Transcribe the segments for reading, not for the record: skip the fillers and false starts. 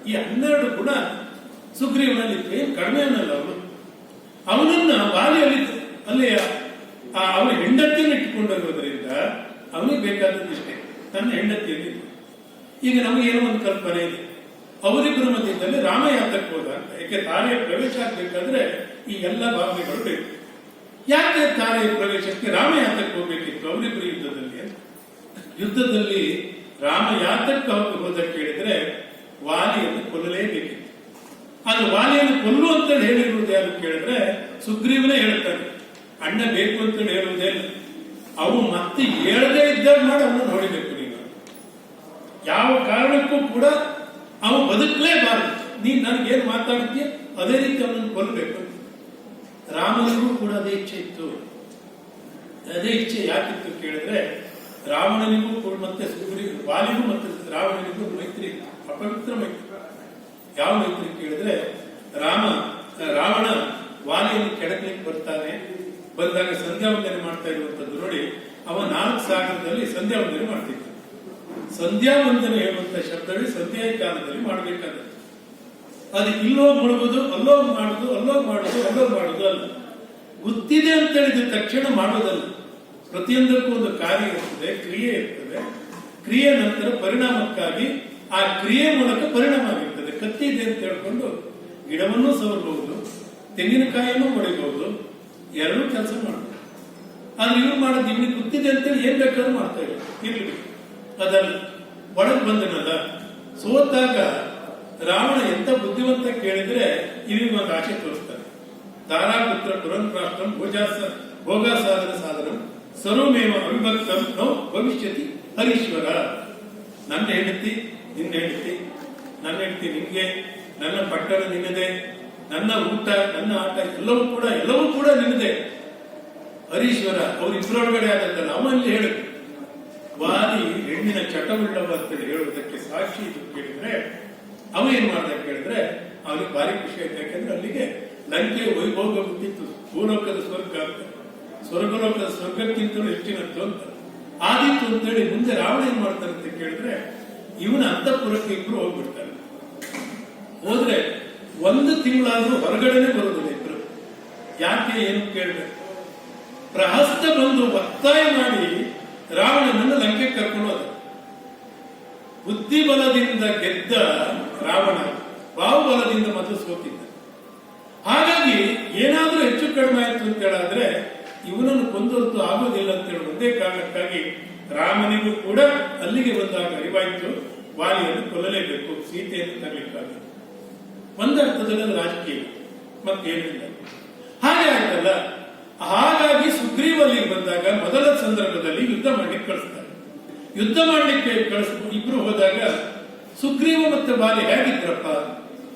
ಈ 12 ಗುಣ ಸುಗ್ರೀವನಲ್ಲಿ ಏನು ಕಡಿಮೆ ಅನ್ನಲ್ಲ ಅವನನ್ನ ವಾಲಿಯಲ್ಲಿ ಅಲ್ಲಿ ಅವನ ಹೆಂಡತಿಯನ್ನು ಇಟ್ಟುಕೊಂಡಿರೋದ್ರಿಂದ ಅವನಿಗೆ ಬೇಕಾದದ್ದಿಷ್ಟೇ, ತನ್ನ ಹೆಂಡತಿಯಲ್ಲಿ. ಈಗ ನಮಗೇನೋ ಒಂದು ಕಲ್ಪನೆ ಇದೆ, ಅವರಿಬ್ಬರ ಮಧ್ಯದಲ್ಲಿ ರಾಮ ಯಾತಕ್ಕೆ ಹೋದ ಅಂತ. ಯಾಕೆ ತಾರೆಯ ಪ್ರವೇಶ ಆಗ್ಬೇಕಾದ್ರೆ ಈ ಎಲ್ಲ ಭಾವನೆಗಳು ಬೇಕು. ಯಾಕೆ ತಾರೆಯ ಪ್ರವೇಶಕ್ಕೆ ರಾಮ ಯಾತಕ್ಕೆ ಹೋಗ್ಬೇಕಿತ್ತು ಅವರಿಬ್ಬರು ಯುದ್ಧದಲ್ಲಿ ರಾಮ ಯಾತಕ್ಕೆ ಹೋದ ಕೇಳಿದ್ರೆ ವಾಲಿಯನ್ನು ಕೊಲ್ಲಲೇಬೇಕಿತ್ತು. ಅದು ವಾಲಿಯನ್ನು ಕೊಲ್ಲು ಅಂತ ಹೇಳಿರುವುದು ಯಾರು ಕೇಳಿದ್ರೆ ಸುಗ್ರೀವನೇ ಹೇಳ್ತಾನೆ, ಅಣ್ಣ ಬೇಕು ಅಂತ ಹೇಳುವುದೇ ಇಲ್ಲ. ಅವು ಮತ್ತೆ ಹೇಳದೇ ಇದ್ದಾಗ ಮಾಡಿ ಅವನು ನೋಡಿಬೇಕು. ನೀವು ಯಾವ ಕಾರಣಕ್ಕೂ ಕೂಡ ಅವನು ಬದುಕಲೇಬಾರದು. ನೀನ್ ನನಗೇನು ಮಾತಾಡ್ತೀಯ ಅದೇ ರೀತಿ ಅವನನ್ನು ಕೊಲ್ಲಬೇಕು. ರಾಮನಿಗೂ ಕೂಡ ಅದೇ ಇಚ್ಛೆ ಇತ್ತು. ಅದೇ ಇಚ್ಛೆ ಯಾಕಿತ್ತು ಕೇಳಿದ್ರೆ ರಾವಣನಿಗೂ ಕೂಡ ಮತ್ತೆ ವಾಲಿಗೂ ಮತ್ತೆ ರಾವಣನಿಗೂ ಮೈತ್ರಿ, ಅಪವಿತ್ರ ಮೈತ್ರಿ. ಯಾವ ಮೈತ್ರಿ ಕೇಳಿದ್ರೆ ರಾವಣ ವಾಲಿಯನ್ನು ಕೆಡಕಲಿಕ್ಕೆ ಬರ್ತಾನೆ. ಬಂದಾಗ ಸಂಧ್ಯಾ ವಂದನೆ ಮಾಡ್ತಾ ಇರುವಂತದ್ದು ನೋಡಿ, ಅವ 4 ಸಾಗರದಲ್ಲಿ ಸಂಧ್ಯಾ ವಂದನೆ ಮಾಡ್ತಿದ್ದ. ಸಂಧ್ಯಾ ವಂದನೆ ಹೇಳುವಂತ ಶಬ್ದವೇ ಸಂಧ್ಯಾ ಕಾಲದಲ್ಲಿ ಮಾಡಬೇಕಾದ. ಅದು ಇಲ್ಲೋಗಿ ಮುಳುಗುದು, ಅಲ್ಲೋಗಿ ಮಾಡುದು, ಅಲ್ಲೋಗಿ ಅಲ್ಲ. ಗೊತ್ತಿದೆ ಅಂತ ಹೇಳಿದ ತಕ್ಷಣ ಮಾಡೋದಲ್ಲ. ಪ್ರತಿಯೊಂದಕ್ಕೂ ಒಂದು ಕಾರ್ಯ ಇರ್ತದೆ, ಕ್ರಿಯೆ ಇರ್ತದೆ. ಕ್ರಿಯೆ ನಂತರ ಪರಿಣಾಮಕ್ಕಾಗಿ ಆ ಕ್ರಿಯೆ ಮೂಲಕ ಪರಿಣಾಮ ಆಗಿರ್ತದೆ. ಕತ್ತಿ ಇದೆ ಅಂತ ಹೇಳ್ಕೊಂಡು ಗಿಡವನ್ನು ಸವರಬಹುದು, ತೆಂಗಿನಕಾಯಿಯನ್ನು ಹೊಡಿಬಹುದು, ಎರಡೂ ಕೆಲಸ ಮಾಡಬಹುದು. ಆದ್ರೆ ಇವ್ರು ಮಾಡೋದು ಇವ್ನಿಗೆ ಗೊತ್ತಿದೆ ಅಂತೇಳಿ ಏನ್ ಬೇಕಾದ್ರೂ ಮಾಡ್ತಾ ಇರ್ಲಿ. ಅದಲ್ಲ, ಒಳಗೆ ಬಂದನಲ್ಲ, ಸೋತಾಗ ರಾವಣ ಎಂತ ಬುದ್ಧಿವಂತ ಕೇಳಿದ್ರೆ ಇವ್ರಿಗೆ ಒಂದು ಆಶೆ ತೋರಿಸ್ತಾರೆ. ತಾರಾಪುತ್ರ ಪುರಂತ್ರಾಷ್ಟ್ರಂ ಭೋಗಾಸಾಧನ ಸಾಧನ ಸರ್ವಮೇವ ಅವಿಭಕ್ತಂ ನೋ ಭವಿಷ್ಯತಿ ಹರೀಶ್ವರ. ನನ್ನ ಹೆಂಡತಿ ನಿನ್ನ ಹೆಂಡತಿ, ನನ್ನ ಹೆಂಡತಿ ನಿನ್ಗೆ, ನನ್ನ ಪಟ್ಟಣ ನಿನ್ನದೇ, ನನ್ನ ಊಟ ನನ್ನ ಆಟ ಎಲ್ಲವೂ ಕೂಡ ನಿನ್ನದೇ. ಹರೀಶ್ವರ ಅವರಿಬ್ಬರೊಳಗಡೆ ಆದಂತಲ್ಲ. ಅವನಲ್ಲಿ ಹೇಳು ವಾಲಿ ಹೆಣ್ಣಿನ ಚಟವುಳ್ಳವ ಅಂತೇಳಿ ಹೇಳುವುದಕ್ಕೆ ಸಾಕ್ಷಿ ಇದು ಕೇಳಿದ್ರೆ ಅವ ಏನ್ ಮಾಡ್ದ ಕೇಳಿದ್ರೆ ಅವನಿಗೆ ಭಾರಿ ಖುಷಿ ಆಯ್ತು. ಯಾಕಂದ್ರೆ ಅಲ್ಲಿಗೆ ಲಂಕೆಯ ವೈಭೋಗ ಬಿಟ್ಟಿತ್ತು. ಭೂಲೋಕದ ಸ್ವರ್ಗ ಅಂತ, ಸ್ವರ್ಗಲೋಕದ ಸ್ವರ್ಗಕ್ಕಿಂತಲೂ ಹೆಚ್ಚಿನದ್ದು ಅಂತ ಆದಿತ್ತು ಅಂತೇಳಿ ಮುಂದೆ ರಾವಣ ಏನ್ ಮಾಡ್ತಾರೆ ಅಂತ ಕೇಳಿದ್ರೆ ಇವನ ಅಂತಃಪುರಕ್ಕೆ ಇಬ್ರು ಹೋಗ್ಬಿಡ್ತಾರೆ. ಹೋದ್ರೆ 1 ತಿಂಗಳಾದ್ರೂ ಹೊರಗಡೆನೆ ಬರೋದಿಲ್ಲ ಇಬ್ರು. ಯಾಕೆ ಏನು ಕೇಳಿದ್ರೆ ಪ್ರಹಸ್ತ ಬಂದು ಒತ್ತಾಯ ಮಾಡಿ ರಾವಣನನ್ನು ಲಂಕೆ ಕರ್ಕೊಂಡು ಹೋದ. ಬುದ್ಧಿಬಲದಿಂದ ಗೆದ್ದ ರಾವಣ ಬಾಹುಬಲದಿಂದ ಮೊದಲು ಸೋತಿದ್ದ. ಹಾಗಾಗಿ ಏನಾದ್ರೂ ಹೆಚ್ಚು ಕಡಿಮೆ ಆಯ್ತು ಅಂತ ಹೇಳಿದ್ರೆ ಇವನನ್ನು ಕೊಂದೊತ್ತು ಆಗೋದಿಲ್ಲ ಅಂತ ಹೇಳಿ ಒಂದೇ ಕಾರಣಕ್ಕಾಗಿ ರಾಮನಿಗೂ ಕೂಡ ಅಲ್ಲಿಗೆ ಬಂದಾಗ ಅರಿವಾಯ್ತು, ವಾಲಿಯನ್ನು ಕೊಲ್ಲಲೇಬೇಕು, ಸೀತೆಯನ್ನು ತರಲಿಕ್ಕಾಗಿ. ಒಂದರ್ಥದಲ್ಲಿ ರಾಜಕೀಯ ಮತ್ತೇನಿಲ್ಲ. ಹಾಗೆ ಆಯ್ತಲ್ಲ. ಹಾಗಾಗಿ ಸುಗ್ರೀವಲ್ಲಿಗೆ ಬಂದಾಗ ಮೊದಲ ಸಂದರ್ಭದಲ್ಲಿ ಯುದ್ಧ ಮಾಡ್ಲಿಕ್ಕೆ ಕಳಿಸ್ತಾರೆ. ಯುದ್ಧ ಮಾಡ್ಲಿಕ್ಕೆ ಇಬ್ರು ಹೋದಾಗ ಸುಗ್ರೀವ ಮತ್ತೆ ಬಾಲಿ ಹೇಗಿದ್ರಪ್ಪ?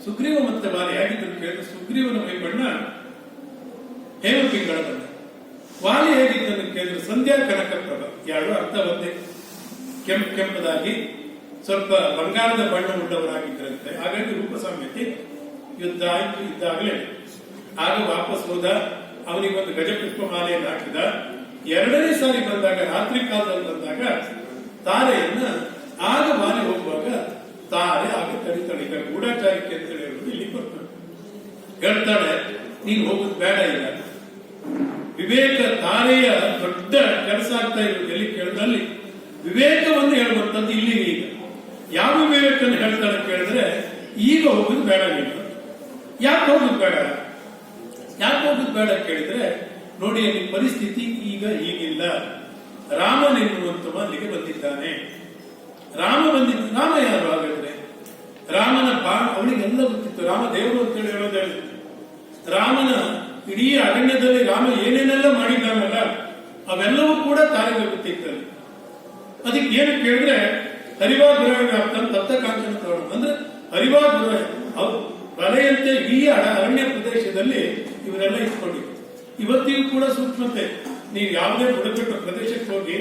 ಸುಗ್ರೀವ ಮತ್ತೆ ಬಾಲಿ ಹೇಗಿದ್ರು ಕೇಳಿದ್ರೆ ಸುಗ್ರೀವನ ಮೈ ಬಣ್ಣ ಹೇಮ ಪಿಂಗಳ ಬಣ್ಣ, ವಾಲಿ ಹೇಗಿದ್ದನ್ನು ಕೇಳಿದ್ರೆ ಸಂಧ್ಯಾ ಕನಕಪ್ರಭ. ಎರಡು ಅರ್ಥ ಒಂದೇ. ಕೆಂಪದಾಗಿ ಸ್ವಲ್ಪ ಬಂಗಾರದ ಬಣ್ಣ ಉಳ್ಳವರಾಗಿದ್ದರಂತೆ. ಹಾಗಾಗಿ ರೂಪ ಸಾಮ್ಯತೆ. ಯುದ್ಧ ಆಯ್ತು. ಇದ್ದಾಗಲೇ ಆಗ ವಾಪಸ್ ಹೋದ. ಅವನಿಗೊಂದು ಗಜಪುಷ್ಪ ಮಾಲೆಯನ್ನು ಹಾಕಿದ. 2ನೇ ಸಾರಿ ಬಂದಾಗ, ರಾತ್ರಿ ಕಾಲದಲ್ಲಿ ಬಂದಾಗ ತಾರೆಯನ್ನ ಆಗ ಮಾಲೆ ಹೋಗುವಾಗ ತಾರೆ ಆಗ ತಡಿತಾಳೆ. ಈಗ ಗೂಢಚಾರಿಕೆ ಅಂತ ಹೇಳುವುದು ಇಲ್ಲಿ ಬರ್ತಾಳೆ. ಹೇಳ್ತಾಳೆ, ನೀನು ಹೋಗುದು ಬೇಡ. ಇಲ್ಲ ವಿವೇಕ ತಾರೆಯ ದೊಡ್ಡ ಕೆಲಸ ಆಗ್ತಾ ಇರೋದು ಎಲ್ಲಿ ಕೇಳಿದಲ್ಲಿ ವಿವೇಕವನ್ನು ಹೇಳುವಂತದ್ದು ಇಲ್ಲಿ. ಈಗ ಯಾವ ವಿವೇಕನ್ನು ಹೇಳ್ತಾಳೆ ಕೇಳಿದ್ರೆ ಈಗ ಹೋಗುದು ಬೇಡ. ನೀನು ಯಾಕೆ ಹೋಗುದು ಬೇಡ? ಯಾಕೆ ಹೋಗುದು ಬೇಡ ಕೇಳಿದ್ರೆ ನೋಡಿ, ಅಲ್ಲಿ ಪರಿಸ್ಥಿತಿ ಈಗ ಹೀಗಿಲ್ಲ. ರಾಮನೆನ್ನುವಂತವ ಅಲ್ಲಿಗೆ ಬಂದಿದ್ದಾನೆ. ರಾಮ ಯಾರು ಹಾಗಾದ್ರೆ? ರಾಮನ ಅವಳಿಗೆಲ್ಲ ಗೊತ್ತಿತ್ತು. ರಾಮ ದೇವರು ಅಂತೇಳಿ ಹೇಳೋದೇ. ರಾಮನ ಇಡೀ ಅರಣ್ಯದಲ್ಲಿ ರಾಮ ಏನೇನೆಲ್ಲ ಮಾಡಿದ್ದಾನಲ್ಲ ಅವೆಲ್ಲವೂ ಕೂಡ ತಾಯಿಗೆ ಗೊತ್ತಿತ್ತಲ್ಲಿ. ಅದಕ್ಕೆ ಏನು ಕೇಳಿದ್ರೆ ಹರಿವಾಗುರಾಯ ತಪ್ತ ಕಾಂಚನ ತೋರಣ ಅಂದ್ರೆ ಹರಿವಾಗುರಾಯ ಬಲೆಯಂತೆ ಇಡೀ ಅರಣ್ಯ ಪ್ರದೇಶದಲ್ಲಿ ಇವರೆಲ್ಲ ಇಟ್ಕೊಂಡಿದ್ರು. ಇವತ್ತಿಗೂ ಕೂಡ ಸೂಕ್ಷ್ಮತೆ. ನೀವು ಯಾವುದೇ ಬುಡಕಟ್ಟು ಪ್ರದೇಶಕ್ಕೆ ಹೋಗಿ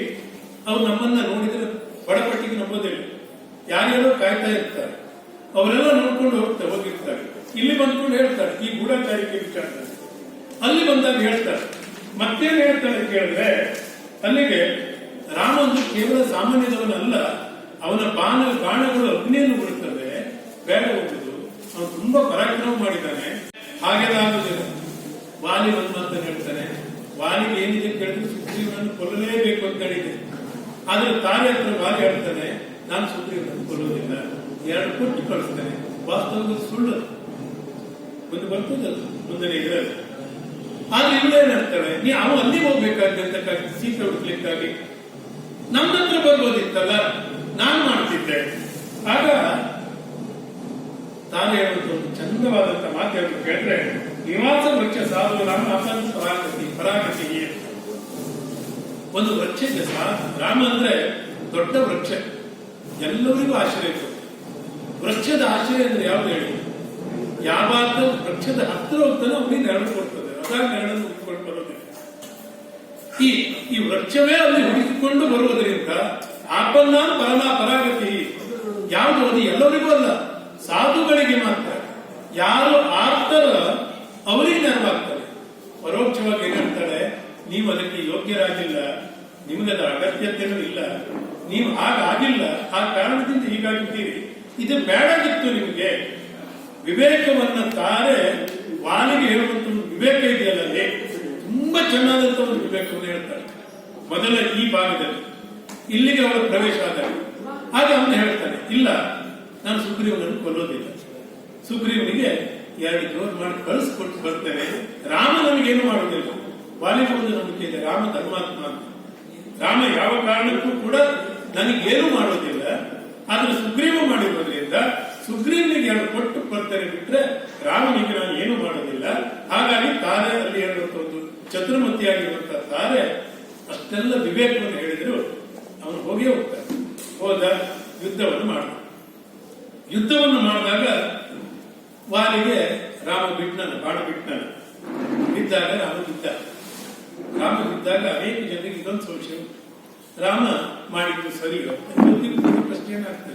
ಅವ್ರು ನಮ್ಮನ್ನ ನೋಡಿದ್ರೆ ಬಡಪಟ್ಟಿಗೆ ನಂಬೋದಿಲ್ಲ. ಯಾರ್ಯಾರೋ ಕಾಯ್ತಾ ಇರ್ತಾರೆ, ಅವರೆಲ್ಲ ನೋಡ್ಕೊಂಡು ಹೋಗಿರ್ತಾರೆ. ಇಲ್ಲಿ ಬಂದ್ಕೊಂಡು ಹೇಳ್ತಾರೆ ಈ ಗೂಢಚಾರಿಕೆ ವಿಚಾರದಲ್ಲಿ. ಅಲ್ಲಿ ಬಂದಾಗ ಹೇಳ್ತಾರೆ. ಮತ್ತೇನು ಹೇಳ್ತಾರೆ ಕೇಳಿದ್ರೆ ಅಲ್ಲಿಗೆ ರಾಮನು ಕೇವಲ ಸಾಮಾನ್ಯದವನಲ್ಲ, ಅವನ ಬಾಣಗಳು ಅಗ್ನಿಯನ್ನು ಬಿಡುತ್ತದೆ, ಬೇಡ ಹೋಗುದು. ಅವನು ತುಂಬಾ ಪರಾಕ್ರಮ ಮಾಡಿದ್ದಾನೆ, ಹಾಗೆಲ್ಲಾಗುದಿಲ್ಲ. ವಾಲಿ ಒಂದು ಮಾತನ್ನು ಹೇಳ್ತಾನೆ, ವಾಲಿಗೆ ಏನಿದೆ ಕೇಳಿದ್ರೆ ಸುಗ್ರೀವನನ್ನು ಕೊಲ್ಲಲೇಬೇಕು ಅಂತ ಹೇಳಿದೆ. ಆದ್ರೆ ತಾರೆ ಹತ್ರ ವಾಲಿ ಹೇಳ್ತಾನೆ, ನಾನು ಸುಗ್ರೀವನನ್ನು ಕೊಲ್ಲುವುದಿಲ್ಲ, 2 ಕೊಟ್ಟು ಕಳಿಸ್ತೇನೆ. ವಾಸ್ತವದ ಸುಳ್ಳು ಒಂದು ಬರ್ತದಲ್ಲ ಮುಂದೆ ಇದರಲ್ಲಿ. ಆದ್ರೆ ಇವಳೇನ್ ಹೇಳ್ತಾಳೆ, ನೀ ಅವ ಅಲ್ಲಿಗೆ ಹೋಗ್ಬೇಕಾದಂತ ಸೀತೆ ಹುಡುಕ್ಲಿಕ್ಕಾಗಿ ನಮ್ಮ ಹತ್ರ ಬರ್ಬೋದಿತ್ತಲ್ಲ, ನಾನು ಮಾಡ್ತಿದ್ದೆ. ಆಗ ತಾನು ಹೇಳುವಂತ ಒಂದು ಚಂದವಾದಂತ ಮಾತು ಹೇಳಬೇಕು ಕೇಳಿದ್ರೆ, ನಿವಾಸ ವೃಕ್ಷ ಸಾಧು ರಾಮ ಅಪಂತ ಪರಾಗತಿ. ಒಂದು ವೃಕ್ಷಕ್ಕೆ ರಾಮ ಅಂದ್ರೆ ದೊಡ್ಡ ವೃಕ್ಷ, ಎಲ್ಲರಿಗೂ ಆಶ್ರಯ ಕೊಟ್ಟು. ವೃಕ್ಷದ ಆಶ್ರಯ ಅಂದ್ರೆ ಯಾವ್ದು ಹೇಳಿ, ಯಾವಾಗ ವೃಕ್ಷದ ಹತ್ತಿರ ಹೋಗ್ತಾನೆ ಅವನಿಗೆ ನೆರಳು ಕೊಡ್ತದೆ, ಅದಾಗ ನೆರಳನ್ನು ಹುಡುಕಿಕೊಂಡು ಬರೋದಿಲ್ಲ. ಈ ವೃಕ್ಷವೇ ಅಲ್ಲಿ ಹುಡುಕಿಕೊಂಡು ಬರುವುದರಿಂದ ಆಪನ್ನ ಪರಾಗತಿ. ಯಾವುದು ಅದು ಎಲ್ಲರಿಗೂ ಅಲ್ಲ, ಸಾಧುಗಳಿಗೆ ಮಾತ್ರ. ಯಾರು ಆರ್ತರ ಅವರಿಗೆ ನೆರವಾಗ್ತಾರೆ. ಪರೋಕ್ಷವಾಗಿ ಏನ್ ಹೇಳ್ತಾಳೆ, ನೀವು ಅದಕ್ಕೆ ಯೋಗ್ಯರಾಗಿಲ್ಲ, ನಿಮಗದ ಅಗತ್ಯತೆಯೂ ಇಲ್ಲ, ನೀವು ಹಾಗಾಗಿಲ್ಲ, ಆ ಕಾರಣದಿಂದ ಹೀಗಾಗಿದ್ದೀರಿ, ಇದು ಬೇಡಾಗಿತ್ತು ನಿಮಗೆ. ವಿವೇಕವನ್ನ ತಾರೆ ವಾಲಿಗೆ ಹೇಳುವಂತ ಒಂದು ವಿವೇಕ ಇದೆಯಲ್ಲ, ತುಂಬಾ ಚೆನ್ನಾದಂತ ಒಂದು ವಿವೇಕವನ್ನು ಹೇಳ್ತಾರೆ ಮೊದಲ ಈ ಭಾಗದಲ್ಲಿ. ಇಲ್ಲಿಗೆ ಅವರ ಪ್ರವೇಶ ಆದಾಗ ಆಗ ಅವನು ಹೇಳ್ತಾನೆ, ಇಲ್ಲ ನಾನು ಸುಗ್ರೀವನನ್ನು ಕೊಲ್ಲೋದಿಲ್ಲ, ಸುಗ್ರೀವನಿಗೆ 2 ಜೋರು ಮಾಡಿ ಕಳಿಸ್ಕೊಟ್ಟು ಬರ್ತೇನೆ, ರಾಮ ನಮಗೇನು ಮಾಡೋದಿಲ್ಲ. ವಾಲಿಗೆ ಒಂದು ನಂಬಿಕೆ ಇದೆ, ರಾಮ ಧರ್ಮಾತ್ಮ ಅಂತ. ರಾಮ ಯಾವ ಕಾರಣಕ್ಕೂ ಕೂಡ ನನಗೇನು ಮಾಡೋದಿಲ್ಲ, ಆದ್ರೆ ಸುಗ್ರೀವ ಮಾಡಿರೋದ್ರಿಂದ ಸುಗ್ರೀವನಿಗೆ 2 ಕೊಟ್ಟು ಬರ್ತೇನೆ ಬಿಟ್ರೆ ರಾಮನಿಗೆ ನಾನು ಏನು ಮಾಡೋದಿಲ್ಲ. ಹಾಗಾಗಿ ತಾರೆ ಅಲ್ಲಿ ಹೇಳುವಂತ ಒಂದು ಚತುರ್ಮತಿಯಾಗಿರುವಂತಹ ತಾರೆ ಅಷ್ಟೆಲ್ಲ ವಿವೇಕವನ್ನು ಹೇಳಿದ್ರು ಅವನು ಹೋಗೇ ಹೋಗ್ತಾನೆ. ಹೋದ ಯುದ್ಧವನ್ನು ಮಾಡಿದ. ಯುದ್ಧವನ್ನು ಮಾಡಿದಾಗ ವಾಲಿಗೆ ರಾಮ ಬಿಟ್ಟನ, ಬಾಣ ಬಿಟ್ಟನ. ಬಿದ್ದಾಗ ರಾಮ ಬಿದ್ದಾಗ ಅನೇಕ ಜನರಿಗೆ ಇದೊಂದು ಸಂಶಯ, ರಾಮ ಮಾಡಿದ್ದು ಸರಿ ಪ್ರಶ್ನೆ ಏನಾಗ್ತದೆ.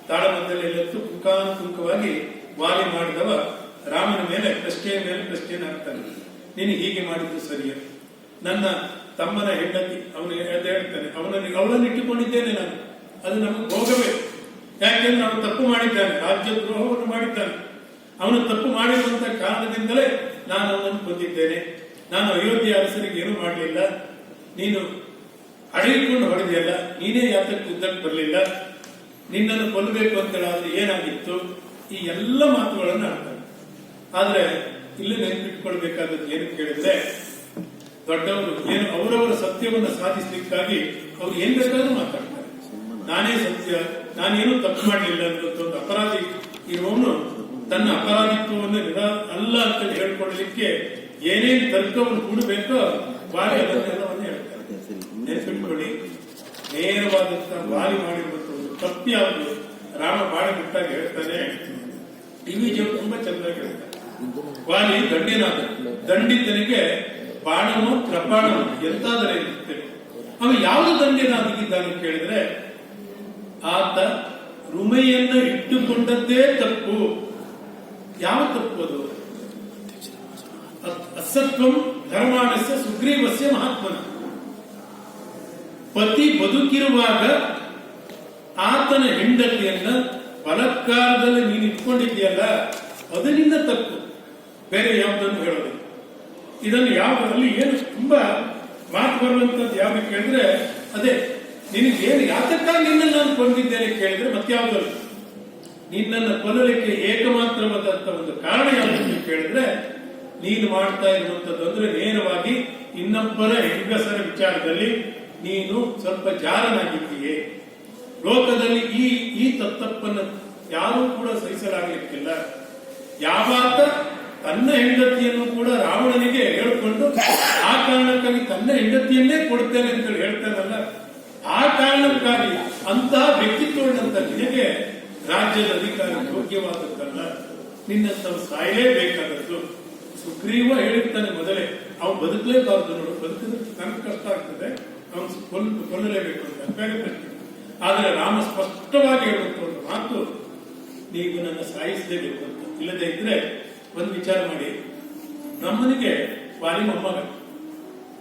ತಾಳಮದ್ದಲೆಲ್ಲತ್ತು ಪುಂಖಾನುಪುಂಖವಾಗಿ ವಾಲಿ ಮಾಡಿದವ ರಾಮನ ಮೇಲೆ ಪ್ರಶ್ನೆಯ ಮೇಲೆ ಪ್ರಶ್ನೆಯನ್ನಾಗ್ತಾನೆ, ನೀನು ಹೀಗೆ ಮಾಡಿದ್ದು ಸರಿಯ, ನನ್ನ ತಮ್ಮನ ಹೆಂಡತಿ ಅವನು ಹೇಳ್ತಾನೆ, ಅವಳನ್ನು ಇಟ್ಟುಕೊಂಡಿದ್ದೇನೆ ನಾನು, ಅದು ನಮಗೆ ಭೋಗವೇ. ಯಾಕೆಂದ್ರೆ ಅವನು ತಪ್ಪು ಮಾಡಿದ್ದಾನೆ, ರಾಜ್ಯ ದ್ರೋಹವನ್ನು ಮಾಡಿದ್ದಾನೆ. ಅವನು ತಪ್ಪು ಮಾಡಿರುವಂತಹ ಕಾರಣದಿಂದಲೇ ನಾನು ಅವನನ್ನು ಕೊಂದಿದ್ದೇನೆ. ನಾನು ಅಯೋಧ್ಯೆ ಅರಸರಿಗೆ ಏನೂ ಮಾಡಲಿಲ್ಲ, ನೀನು ಅಡಗಿಕೊಂಡು ಹೊಡೆದಿಯಲ್ಲ, ನೀನೇ ಯಾತಕ್ಕೆ ಯುದ್ಧಕ್ಕೆ ಬರಲಿಲ್ಲ, ನಿನ್ನನ್ನು ಕೊಲ್ಲಬೇಕು ಅಂತ ಹೇಳಾದ್ರೆ ಏನಾಗಿತ್ತು, ಈ ಎಲ್ಲ ಮಾತುಗಳನ್ನು ಆಡ್ತಾನೆ. ಆದ್ರೆ ಇಲ್ಲಿ ನೆನಪಿಟ್ಕೊಳ್ಬೇಕಾದದ್ದು ಏನು ಕೇಳಿದ್ರೆ, ದೊಡ್ಡವರು ಏನು ಅವರವರ ಸತ್ಯವನ್ನು ಸಾಧಿಸಲಿಕ್ಕಾಗಿ ಅವ್ರು ಏನ್ ಬೇಕಾದ್ರೂ ಮಾತಾಡ್ತಾರೆ. ನಾನೇ ಸತ್ಯ, ನಾನೇನು ತಪ್ಪು ಮಾಡಲಿಲ್ಲ ಅಂತ ಒಂದು ಅಪರಾಧಿ ಇರುವವನು ತನ್ನ ಅಪರಾಧಿತ್ವವನ್ನು ಅಲ್ಲ ಅಂತ ಹೇಳ್ಕೊಳ್ಳಲಿಕ್ಕೆ ಏನೇನು ತರ್ಕವನ್ನು ಕೂಡಬೇಕೋ ವಾಲಿ ಅದನ್ನೆಲ್ಲವನ್ನೇ ಹೇಳ್ತಾರೆ. ನೆನಪಿಟ್ಕೊಳ್ಳಿ, ನೇರವಾದಂತ ವಾಲಿ ಮಾಡಿರುವಂತ ಒಂದು ತಪ್ಪು ಯಾವುದು, ರಾಮ ಬಾಣ ಬಿಟ್ಟಾಗ ಹೇಳ್ತಾನೆ, ಟಿವಿಜಿಯವರು ತುಂಬಾ ಚೆನ್ನಾಗಿ ಹೇಳ್ತಾರೆ, ವಾಲಿ ದಂಡಿನಾದ, ದಂಡಿತನಿಗೆ ಬಾಣನು ಕೃಪಾಣನು ಎಂತಾದರೆ ಇರುತ್ತೇವೆ. ಅವನು ಯಾವುದು ದಂಡಿನಾಗಿದ್ದಾನೆ ಕೇಳಿದ್ರೆ, ಆತ ರುಮೆಯನ್ನು ಇಟ್ಟುಕೊಂಡದ್ದೇ ತಪ್ಪು. ಯಾವ ತಪ್ಪು ಅದು? ಅಸತ್ವಂ ಧರ್ಮಾನಸ್ಯ ಸುಗ್ರೀವಸ್ಯ ಮಹಾತ್ಮನ. ಪತಿ ಬದುಕಿರುವಾಗ ಆತನ ಹೆಂಡತಿಯನ್ನ ಬಲಾತ್ಕಾರದಲ್ಲಿ ನೀನು ಇಟ್ಕೊಂಡಿದ್ದೀಯಲ್ಲ, ಅದರಿಂದ ತಪ್ಪು, ಬೇರೆ ಯಾವುದನ್ನು ಹೇಳೋದು. ಇದನ್ನು ಅಲ್ಲಿ ಏನು ತುಂಬಾ ಮಾತು ಬರುವಂತದ್ದು ಯಾವ್ದು ಕೇಳಿದ್ರೆ, ಅದೇ ನಿನಗೇನು ಯಾತಕ್ಕಾಗಿ ನಿನ್ನನ್ನು ನಾನು ಕೊಂದಿದ್ದೇನೆ ಕೇಳಿದ್ರೆ ಮತ್ಯಾವುದಲ್ಲ. ನಿನ್ನನ್ನು ಕೊಲ್ಲಲಿಕ್ಕೆ ಏಕಮಾತ್ರವಾದಂತ ಒಂದು ಕಾರಣ ಯಾವುದು ಕೇಳಿದ್ರೆ, ನೀನು ಮಾಡ್ತಾ ಇರುವಂತದ್ದು ಅಂದ್ರೆ ನೇರವಾಗಿ ಇನ್ನೊಬ್ಬರ ಹೆಂಗಸರ ವಿಚಾರದಲ್ಲಿ ನೀನು ಸ್ವಲ್ಪ ಜಾರನಾಗಿದ್ದೀಯೇ. ಲೋಕದಲ್ಲಿ ಈ ತಪ್ಪನ್ನು ಯಾರೂ ಕೂಡ ಸಹಿಸಲಾಗಲಿಕ್ಕಿಲ್ಲ. ಯಾವಾಗ ತನ್ನ ಹೆಂಡತಿಯನ್ನು ಕೂಡ ರಾವಣನಿಗೆ ಹೇಳಿಕೊಂಡು ಆ ಕಾರಣಕ್ಕಾಗಿ ತನ್ನ ಹೆಂಡತಿಯನ್ನೇ ಕೊಡ್ತೇನೆ ಅಂತ ಹೇಳ್ತಾನಲ್ಲ, ಆ ಕಾರಣಕ್ಕಾಗಿ ಅಂತಹ ವ್ಯಕ್ತಿತ್ವದಂತ ನಿನಗೆ ರಾಜ್ಯದ ಅಧಿಕಾರ ಯೋಗ್ಯವಾದದ್ದಲ್ಲ, ನಿನ್ನಂತವು ಸಾಯಲೇಬೇಕಾದದ್ದು. ಸುಗ್ರೀವ ಹೇಳಿರ್ತಾನೆ ಮೊದಲೇ, ಅವನು ಬದುಕಲೇಬಾರದು, ನೋಡು, ಬದುಕಿದ್ರೆ ನನಗೆ ಕಷ್ಟ ಆಗ್ತದೆ, ಅವನು ಕೊಲ್ಲಲೇಬೇಕು ಅಂತ ಬೇರೆ ಪ್ರಶ್ನೆ. ಆದರೆ ರಾಮ ಸ್ಪಷ್ಟವಾಗಿ ಹೇಳುವಂತ ಒಂದು ಮಾತು, ನೀವು ನನ್ನ ಸಾಯಿಸಲೇಬೇಕು ಅಂತ. ಇಲ್ಲದೆ ಇದ್ರೆ ಒಂದು ವಿಚಾರ ಮಾಡಿ, ನಮ್ಮನಿಗೆ ವಾಲಿ ಮೊಮ್ಮಗ,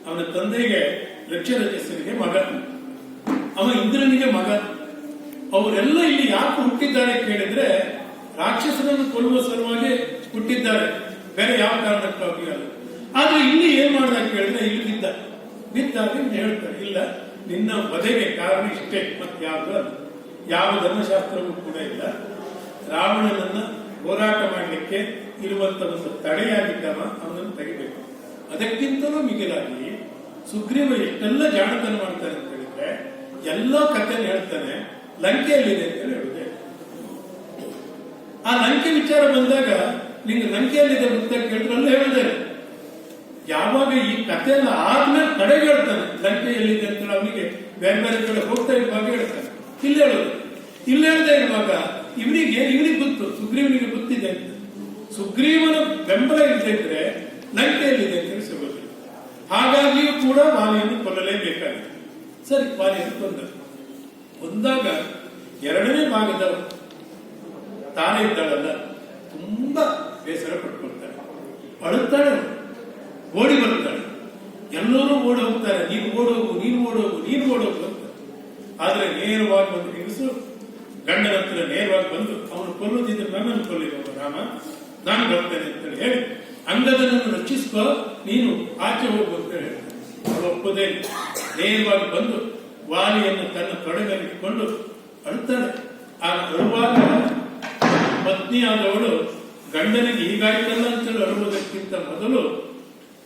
ಅವನ ತಂದೆಗೆ ಲಕ್ಷ್ಯರಜಸ್ಸನಿಗೆ ಮಗ, ಅವ ಇಂದ್ರನಿಗೆ ಮಗ. ಅವರೆಲ್ಲ ಇಲ್ಲಿ ಯಾಕೆ ಹುಟ್ಟಿದ್ದಾರೆ ಕೇಳಿದ್ರೆ, ರಾಕ್ಷಸರನ್ನು ಕೊಲ್ಲುವ ಸಲುವಾಗಿ ಹುಟ್ಟಿದ್ದಾರೆ, ಬೇರೆ ಯಾವ ಕಾರಣಕ್ಕಾಗಿ ಅಲ್ಲ. ಆದ್ರೆ ಇಲ್ಲಿ ಏನ್ ಮಾಡ್ದ ಕೇಳಿದ್ರೆ ಇಲ್ಲಿ ಬಿದ್ದಾಗ ಹೇಳ್ತಾರೆ, ಇಲ್ಲ ನಿನ್ನ ವಧೆಗೆ ಕಾರಣ ಇಷ್ಟೇ, ಮತ್ತೆ ಯಾವುದು ಅಲ್ಲ. ಯಾವ ಧರ್ಮಶಾಸ್ತ್ರವೂ ಕೂಡ ಇಲ್ಲ. ರಾವಣನನ್ನ ಹೋರಾಟ ಮಾಡಲಿಕ್ಕೆ ಇರುವಂತ ಒಂದು ತಡೆಯಾಗಿದ್ದವ ಅವನನ್ನು ತೆಗಿಬೇಕು. ಅದಕ್ಕಿಂತಲೂ ಮಿಗಿಲಾಗಿ ಸುಗ್ರೀವ ಎಷ್ಟೆಲ್ಲ ಜಾಣತನ ಮಾಡ್ತಾನೆ ಅಂತ ಹೇಳಿದ್ರೆ ಎಲ್ಲ ಕಥೆನ ಹೇಳ್ತಾನೆ. ಲಂಕೆಯಲ್ಲಿದೆ ಅಂತ ಹೇಳುದೇ. ಆ ಲಂಕೆ ವಿಚಾರ ಬಂದಾಗ ನಿಂಗೆ ಲಂಕೆಯಲ್ಲಿದೆ ಅಂತ ಕೇಳಿದ್ರೆ ಅಲ್ಲೂ ಹೇಳುದೇ. ಯಾವಾಗ ಈ ಕಥೆ ಎಲ್ಲ ಆದ್ಮೇಲೆ ಕಡೆಗೆ ಹೇಳ್ತಾನೆ ಲಂಕೆಯಲ್ಲಿದೆ ಅಂತ ಅವನಿಗೆ ಬೇರೆ ಬೇರೆ ಕಡೆ ಹೋಗ್ತಾ ಇರುವಾಗ ಹೇಳ್ತಾನೆ. ಇಲ್ಲಿ ಹೇಳೋದು, ಇಲ್ಲಿ ಹೇಳದೆ ಇರುವಾಗ ಇವನಿಗೆ ಗೊತ್ತು, ಸುಗ್ರೀವನಿಗೆ ಗೊತ್ತಿದೆ ಅಂತ. ಸುಗ್ರೀವನ ಬೆಂಬಲ ಇಲ್ಲದಿದ್ರೆ ಲಂಕೆಯಲ್ಲಿದೆ ಅಂತ ಸಿಗೋದಿಲ್ಲ. ಹಾಗಾಗಿಯೂ ಕೂಡ ವಾಲಿಯನ್ನು ಕೊಲ್ಲಲೇಬೇಕಾಗಿದೆ. ಸರಿ, ವಾಲಿಯನ್ನು ಕೊಂದಾಗ ಎರಡನೇ ಭಾಗದ ತಾನೇ ಇದ್ದಾಳಲ್ಲ, ತುಂಬಾ ಬೇಸರ ಪಟ್ಕೊಳ್ತಾಳೆ, ಅಳುತ್ತಾಳೆ, ಓಡಿ ಬರ್ತಾಳೆ. ಎಲ್ಲರೂ ಓಡಿ ಹೋಗ್ತಾರೆ, ನೀನು ಓಡೋಗು, ನೀನು ಓಡೋಗು, ನೀನು ಓಡೋಗು ಅಂತ. ಆದ್ರೆ ನೇರವಾಗಿ ಒಂದು ಹೆಂಗಸು ಗಂಡನ ಹತ್ರ ನೇರವಾಗಿ ಬಂದು ಅವನು ಕೊಲ್ಲುತ್ತಿದ್ರೆ ನನ್ನನ್ನು ಕೊಲ್ಲಿರುವ ರಾಮ, ನಾನು ಬರ್ತೇನೆ ಅಂತೇಳಿ ಹೇಳಿ ಅಂಗದನನ್ನು ರಕ್ಷಿಸ್ಕೋ, ನೀನು ಆಚೆ ಹೋಗು ಅಂತ ಹೇಳಿ ಅವಳು ಒಪ್ಪದೇ ನೇರವಾಗಿ ಬಂದು ವಾಲಿಯನ್ನು ತನ್ನ ತೊಡೆನಲ್ಲಿ ಇಟ್ಕೊಂಡು ಅಳ್ತಾಳೆ. ಆ ಅಳುವಾಗ ಪತ್ನಿಯಾದವಳು ಗಂಡನಿಗೆ ಹೀಗಾಯ್ತಲ್ಲ ಅಂತೇಳಿ ಅಳುವುದಕ್ಕಿಂತ ಮೊದಲು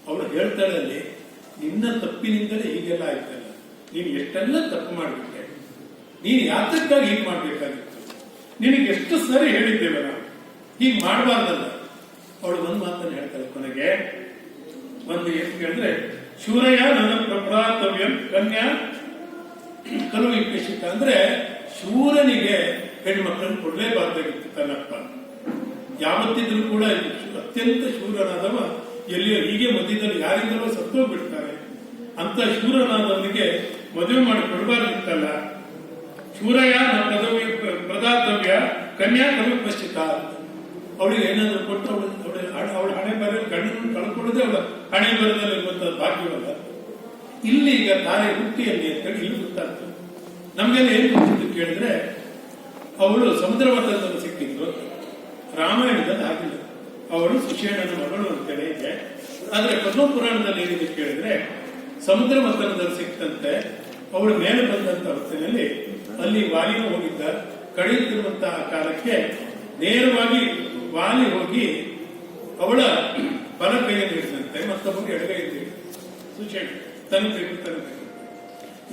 ಅವಳು ಹೇಳ್ತಾಳೆ, ಅಲ್ಲಿ ನಿನ್ನ ತಪ್ಪಿನಿಂದಲೇ ಹೀಗೆಲ್ಲ ಆಯ್ತಲ್ಲ, ನೀನು ಎಷ್ಟೆಲ್ಲ ತಪ್ಪು ಮಾಡಿಬಿಟ್ಟೆ, ನೀನು ಯಾತಕ್ಕಾಗಿ ಹೀಗೆ ಮಾಡ್ಬೇಕಾಗಿತ್ತು, ನಿನಗೆ ಎಷ್ಟು ಸರಿ ಹೇಳಿದ್ದೇವೆ ನಾವು, ಹೀಗೆ ಮಾಡಬಾರ್ದಲ್ಲ. ಅವಳು ಒಂದು ಮಾತನ್ನು ಹೇಳ್ತಾಳೆ ಕೊನೆಗೆ. ಒಂದು ಏನು ಕೇಳಿದ್ರೆ, ಶೂರಯ್ಯ ನನ್ನ ಪ್ರಪ್ರಾತವ್ಯ ಕನ್ಯಾ ಕಲು ವಿಪೇಷಿತ, ಅಂದ್ರೆ ಶೂರನಿಗೆ ಹೆಣ್ಮಕ್ಕಳನ್ನು ಕೊಡಲೇಬಾರ್ದಾಗಿತ್ತು ತನ್ನಪ್ಪ. ಯಾವತ್ತಿದ್ರೂ ಕೂಡ ಅತ್ಯಂತ ಶೂರನಾದವ ಎಲ್ಲಿಯೋ ಹೀಗೆ ಮಧ್ಯದಲ್ಲಿ ಯಾರಿಂದಲೋ ಸತ್ತೋಗ್ಬಿಡ್ತಾರೆ. ಅಂತ ಶೂರನಾದವನಿಗೆ ಮದುವೆ ಮಾಡಿ ಕೊಡಬಾರ್ದಿತ್ತಲ್ಲ. ಶೂರಯ್ಯ ಪ್ರದಾತವ್ಯ ಕನ್ಯಾ ಕಲು ವಿಪೇಷಿತ, ಅವಳಿಗೆ ಏನಾದ್ರು ಕೊಟ್ಟು ಅವಳ ಹಣೆ ಬರ ಗಂಡನನ್ನು ಕಳ್ಕೊಳ್ಳೋದೇ ಅವಳ ಹಣೆ ಬರದಲ್ಲಿ ಇರುವಂತಹ ಭಾಗ್ಯವಲ್ಲ. ಇಲ್ಲಿ ಈಗ ತಾರೆ ಹುಟ್ಟಿಯಲ್ಲಿ ಅಂತೇಳಿ ಇಲ್ಲಿ ಗೊತ್ತಾಗ್ತದೆ. ನಮ್ಗೆಲ್ಲ ಏನ್ ಗೊತ್ತಿದ್ದು ಕೇಳಿದ್ರೆ, ಅವಳು ಸಮುದ್ರ ಮಥನದಲ್ಲಿ ಸಿಕ್ಕಿದ್ರು, ರಾಮಾಯಣದಲ್ಲಿ ಆಗಿಲ್ಲ. ಅವಳು ಸುಷೇಣನ ಮಗಳು ಅಂತೇಳಿ ಇದೆ. ಆದ್ರೆ ಪದ್ಮ ಪುರಾಣದಲ್ಲಿ ಏನಿದೆ ಕೇಳಿದ್ರೆ, ಸಮುದ್ರ ಮಥನದಲ್ಲಿ ಸಿಕ್ತಂತೆ. ಅವಳು ಮೇಲೆ ಬಂದಂತ ಹೊತ್ತಿನಲ್ಲಿ ಅಲ್ಲಿ ವಾಲಿನ ಹೋಗಿದ್ದ, ಕಳೆಯುತ್ತಿರುವಂತಹ ಕಾಲಕ್ಕೆ ನೇರವಾಗಿ ವಾಲಿ ಹೋಗಿ ಅವಳ ಬಲ ಕೈಯನ್ನು ಹಿಡಿದಂತೆ, ಮತ್ತೊಬ್ಬರು ಎಡಗೈಯಲ್ಲಿ ಸುಷೇಣ ತನಕ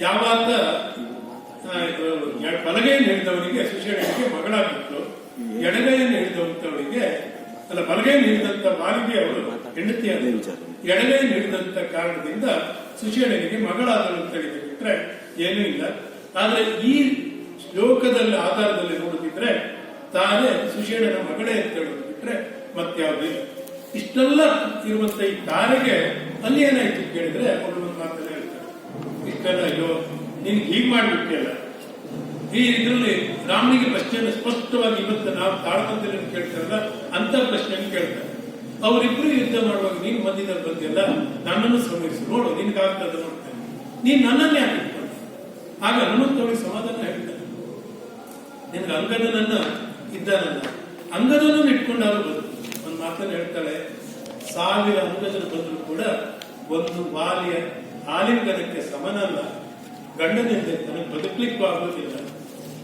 ಯಾವಾಗ ಬಲಗೈಯನ್ನು ಹಿಡಿದವನಿಗೆ ಸುಷೇಣನಿಗೆ ಮಗಳಾಗಿತ್ತು, ಎಡಗೈಯನ್ನು ಹಿಡಿದಂತವಳಿಗೆ ಅಲ್ಲ, ಬಲಗೈಯನ್ನು ಹಿಡಿದಂತ ವಾಲಿಗೆ ಅವಳು ಹೆಂಡತಿಯಾದ, ಎಡಗೈಯನ್ನು ಹಿಡಿದಂತ ಕಾರಣದಿಂದ ಸುಷೇಣನಿಗೆ ಮಗಳಾದಳು ಅಂತ ಹೇಳಿದ್ರೆ ಬಿಟ್ರೆ ಏನೂ ಇಲ್ಲ. ಆದ್ರೆ ಈ ಶ್ಲೋಕದಲ್ಲಿ ಆಧಾರದಲ್ಲಿ ನೋಡುತ್ತಿದ್ರೆ ತಾನೇ ಸುಷೇಣನ ಮಗಳೇ ಅಂತ ಹೇಳೋದು ಬಿಟ್ರೆ ಮತ್ಯಾವುದಿಲ್ಲ. ಇಷ್ಟೆಲ್ಲ ಇರುವಂತ ಈ ತಾರೆಗೆ ಅಲ್ಲಿ ಏನಾಯ್ತು ಕೇಳಿದ್ರೆ ಅವಳು ಒಂದು ಮಾತನ್ನ ಹೇಳ್ತಾರೆ, ಇಷ್ಟೆಲ್ಲ ಅಯ್ಯೋ ನೀನ್ ಹೀಗ್ ಮಾಡ್ಬಿಟ್ಟಿಯಲ್ಲ. ಈ ಇದರಲ್ಲಿ ರಾಮನಿಗೆ ಪ್ರಶ್ನೆಯನ್ನು ಸ್ಪಷ್ಟವಾಗಿ ಇವತ್ತು ನಾವು ತಾಳ್ಮದಲ್ಲಿ ಕೇಳ್ತಾರಲ್ಲ ಅಂತ ಪ್ರಶ್ನೆಯನ್ನು ಕೇಳ್ತಾರೆ. ಅವರಿಬ್ರು ಯುದ್ಧ ಮಾಡುವಾಗ ನೀನು ಮಧ್ಯದಲ್ಲಿ ಬಂದಿಲ್ಲ, ನನ್ನನ್ನು ಶ್ರಮಿಸು, ನೋಡು ನಿನ್ಗಾಗ್ತದೆ ನೋಡ್ತೇನೆ, ನೀನ್ ನನ್ನನ್ನೇ ಹಾಕಿಟ್ಕೊಂಡು ಆಗ ಹನುಮಂತವಳಿಗೆ ಸಮಾಧಾನ ಹೇಳ್ತಾನೆ. ನಿನ್ಗೆ ಅಂಗದನನ್ನ ಇದ್ದಾನಲ್ಲ, ಅಂಗದನನ್ನು ಇಟ್ಕೊಂಡಾರು ಬಂದು ಒಂದು ಮಾತನ್ನು ಹೇಳ್ತಾಳೆ, 1000 ಅಂಗದನ ಬಂದರೂ ಕೂಡ ಒಂದು ವಾಲಿಯ ಆಲಿಂಗನಕ್ಕೆ ಸಮನಲ್ಲ, ಗಂಡನಿಂದ ನನಗೆ ಬದುಕಲಿಕ್ಕೂ ಆಗೋದಿಲ್ಲ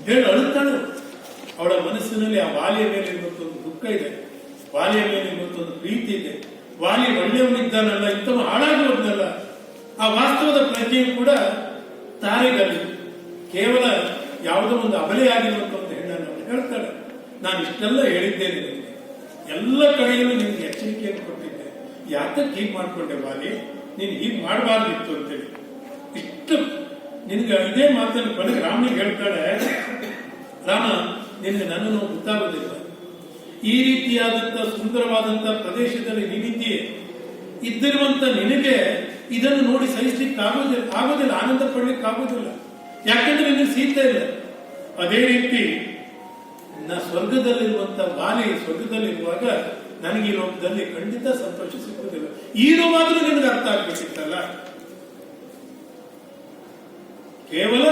ಹೇಳಿ ಅಳುತ್ತಾಳು. ಅವಳ ಮನಸ್ಸಿನಲ್ಲಿ ಆ ವಾಲಿಯ ಮೇಲೆ ಇವತ್ತೊಂದು ದುಃಖ ಇದೆ, ವಾಲಿಯ ಮೇಲೆ ಇವತ್ತೊಂದು ಪ್ರೀತಿ ಇದೆ. ವಾಲಿ ಒಳ್ಳೆಯವನಿದ್ದಾನಲ್ಲ, ಇಂಥವ ಹಾಳಾಗಿ ಹೋದ್ನಲ್ಲ, ಆ ವಾಸ್ತವದ ಪ್ರಜ್ಞೆಯು ಕೂಡ ತಾರೆಗಲ್ಲಿ ಕೇವಲ ಯಾವುದೋ ಒಂದು ಅಬಲೆಯಾಗಿರುವಂತ ಒಂದು ಹೆಣ್ಣನ್ನು ಹೇಳ್ತಾಳೆ. ನಾನು ಇಷ್ಟೆಲ್ಲ ಹೇಳಿದ್ದೇನೆ ನಿನಗೆ, ಎಲ್ಲ ಕಡೆಯಲ್ಲೂ ನಿನ್ಗೆ ಎಚ್ಚರಿಕೆಯನ್ನು ಕೊಟ್ಟಿದ್ದೆ, ಯಾತಕ್ಕೆ ಹೀಗೆ ಮಾಡ್ಕೊಂಡೆ ವಾಲಿ, ನೀನು ಹೀಗೆ ಮಾಡಬಾರ್ದಿತ್ತು ಅಂತೇಳಿ. ಇಷ್ಟು ನಿನ್ಗೆ ಇದೇ ಮಾತನ್ನು ಕೊನೆಗೆ ರಾಮನಿಗೆ ಹೇಳ್ತಾಳೆ, ರಾಮ ನಿನಗೆ ನನ್ನನ್ನು ಗೊತ್ತಾಗೋದಿಲ್ಲ, ಈ ರೀತಿಯಾದಂತ ಸುಂದರವಾದಂತ ಪ್ರದೇಶದಲ್ಲಿ ನೀನಿದ್ದೀಯೇ, ಇದ್ದಿರುವಂತ ನಿನಗೆ ಇದನ್ನು ನೋಡಿ ಸಹಿಸ್ಲಿಕ್ಕೆ ಆಗೋದಿಲ್ಲ, ಆನಂದ ಪಡ್ಲಿಕ್ಕೆ ಆಗೋದಿಲ್ಲ, ಯಾಕಂದ್ರೆ ನಿನಗೆ ಸೀತೆ ಇಲ್ಲ. ಅದೇ ರೀತಿ ಸ್ವರ್ಗದಲ್ಲಿರುವಂತ ವಾಲಿ ಸ್ವರ್ಗದಲ್ಲಿರುವಾಗ ನನಗೆ ಈ ಲೋಕದಲ್ಲಿ ಖಂಡಿತ ಸಂತೋಷ ಸಿಗುವುದಿಲ್ಲ. ಈ ನೋವಾದ್ರೂ ನಿನಗೆ ಅರ್ಥ ಆಗ್ಬೇಕಿತ್ತಲ್ಲ. ಕೇವಲ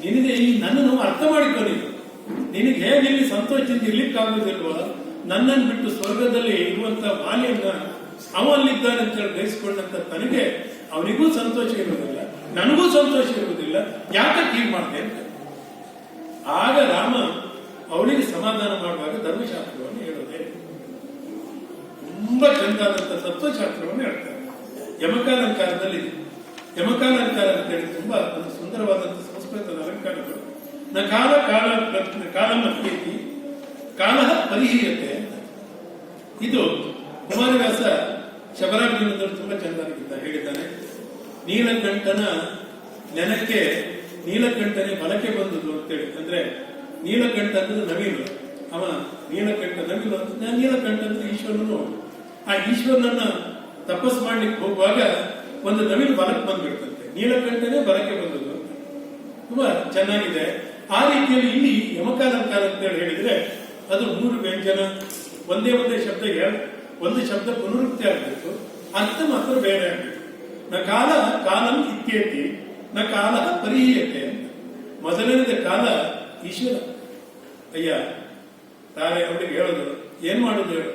ನಿನಗೆ ಈ ನನ್ನ ನೋವು ಅರ್ಥ ಮಾಡಿಕೊಂಡಿದ್ದು, ನಿನಗೆ ಹೇಗೆ ಇಲ್ಲಿ ಸಂತೋಷದಿಂದ ಇರ್ಲಿಕ್ಕಾಗೋದಿಲ್ವ? ನನ್ನನ್ನು ಬಿಟ್ಟು ಸ್ವರ್ಗದಲ್ಲಿ ಇರುವಂತ ವಾಲಿಯನ್ನ ಅವಲ್ಲಿದ್ದಾನೆ ಅಂತ ಹೇಳಿ ಗ್ರಹಿಸಿಕೊಂಡಂತ ತನಗೆ ಅವನಿಗೂ ಸಂತೋಷ ಇರುವುದಿಲ್ಲ, ನನಗೂ ಸಂತೋಷ ಇರುವುದಿಲ್ಲ, ಯಾಕೆ ಹೀಗೆ ಮಾಡಿದೆ ಅಂತ. ಆಗ ರಾಮ ಅವಳಿಗೆ ಸಮಾಧಾನ ಮಾಡುವಾಗ ಧರ್ಮಶಾಸ್ತ್ರವನ್ನು ಹೇಳೋದೇ ತುಂಬಾ ಚಂದಾದಂತ ತತ್ವಶಾಸ್ತ್ರವನ್ನು ಹೇಳ್ತಾರೆ. ಯಮಕಾಲಂಕಾರದಲ್ಲಿ ಯಮಕಾಲಂಕಾರ ಅಂತ ಹೇಳಿ ತುಂಬಾ ಒಂದು ಸುಂದರವಾದಂತಹ ಸಂಸ್ಕೃತದ ಅಲಂಕಾರಗಳು. ನ ಕಾಲ ಕಾಲಮತ್ಯೇತಿ ಕಾಲ ಪರಿಹೀಯತೆ ಅಂತ. ಇದು ಕುಮಾರವ್ಯಾಸ ಶಬರಾಗ್ನಿಯಲ್ಲಿ ತುಂಬಾ ಚೆನ್ನಾಗಿದ್ದ ಹೇಳಿದ್ದಾನೆ. ನೀಲಕಂಠನ ನೆನಕ್ಕೆ ನೀಲಕಂಠನೆ ಬಲಕ್ಕೆ ಬಂದುದು ಅಂತೇಳಿ. ಅಂದ್ರೆ ನೀಲಕಂಠ ಅಂದ್ರೆ ನವಿಲು, ಅವ ನೀಲಕಂಠ ನವಿಲು ಅಂತ. ನೀಲಕಂಠ ಅಂದ್ರೆ ಈಶ್ವರನು. ಆ ಈಶ್ವರನನ್ನ ತಪಸ್ ಮಾಡ್ಲಿಕ್ಕೆ ಹೋಗುವಾಗ ಒಂದು ನವಿಲು ಬಲಕ್ಕೆ ಬಂದ್ಬಿಡ್ತಂತೆ, ನೀಲಕಂಠನೇ ಬಲಕ್ಕೆ ಬಂದದ್ದು ಅಂತ. ತುಂಬಾ ಚೆನ್ನಾಗಿದೆ. ಆ ರೀತಿಯಲ್ಲಿ ಇಲ್ಲಿ ಯಮಕಾಲಂಕಾರ ಅಂತೇಳಿ ಹೇಳಿದ್ರೆ ಅದು 3 ವ್ಯಂಜನ, ಒಂದೇ ಶಬ್ದ, ಒಂದು ಶಬ್ದ ಪುನರುಕ್ತಿ ಆಗ್ಬೇಕು, ಅರ್ಥ ಮಾತ್ರ ಬೇರೆ ಆಗ್ಬೇಕು. ನ ಕಾಲ ಕಾಲಂ ಇತ್ಯೇತಿ ನ ಕಾಲ ಪರಿಹೀಯತೆ ಅಂತ. ಮೊದಲನೇದ ಕಾಲ ಈಶ್ವರ. ಅಯ್ಯ ತಾರೆ ಅವಳಿಗೆ ಹೇಳೋದು, ಏನ್ ಮಾಡೋದು ಹೇಳು,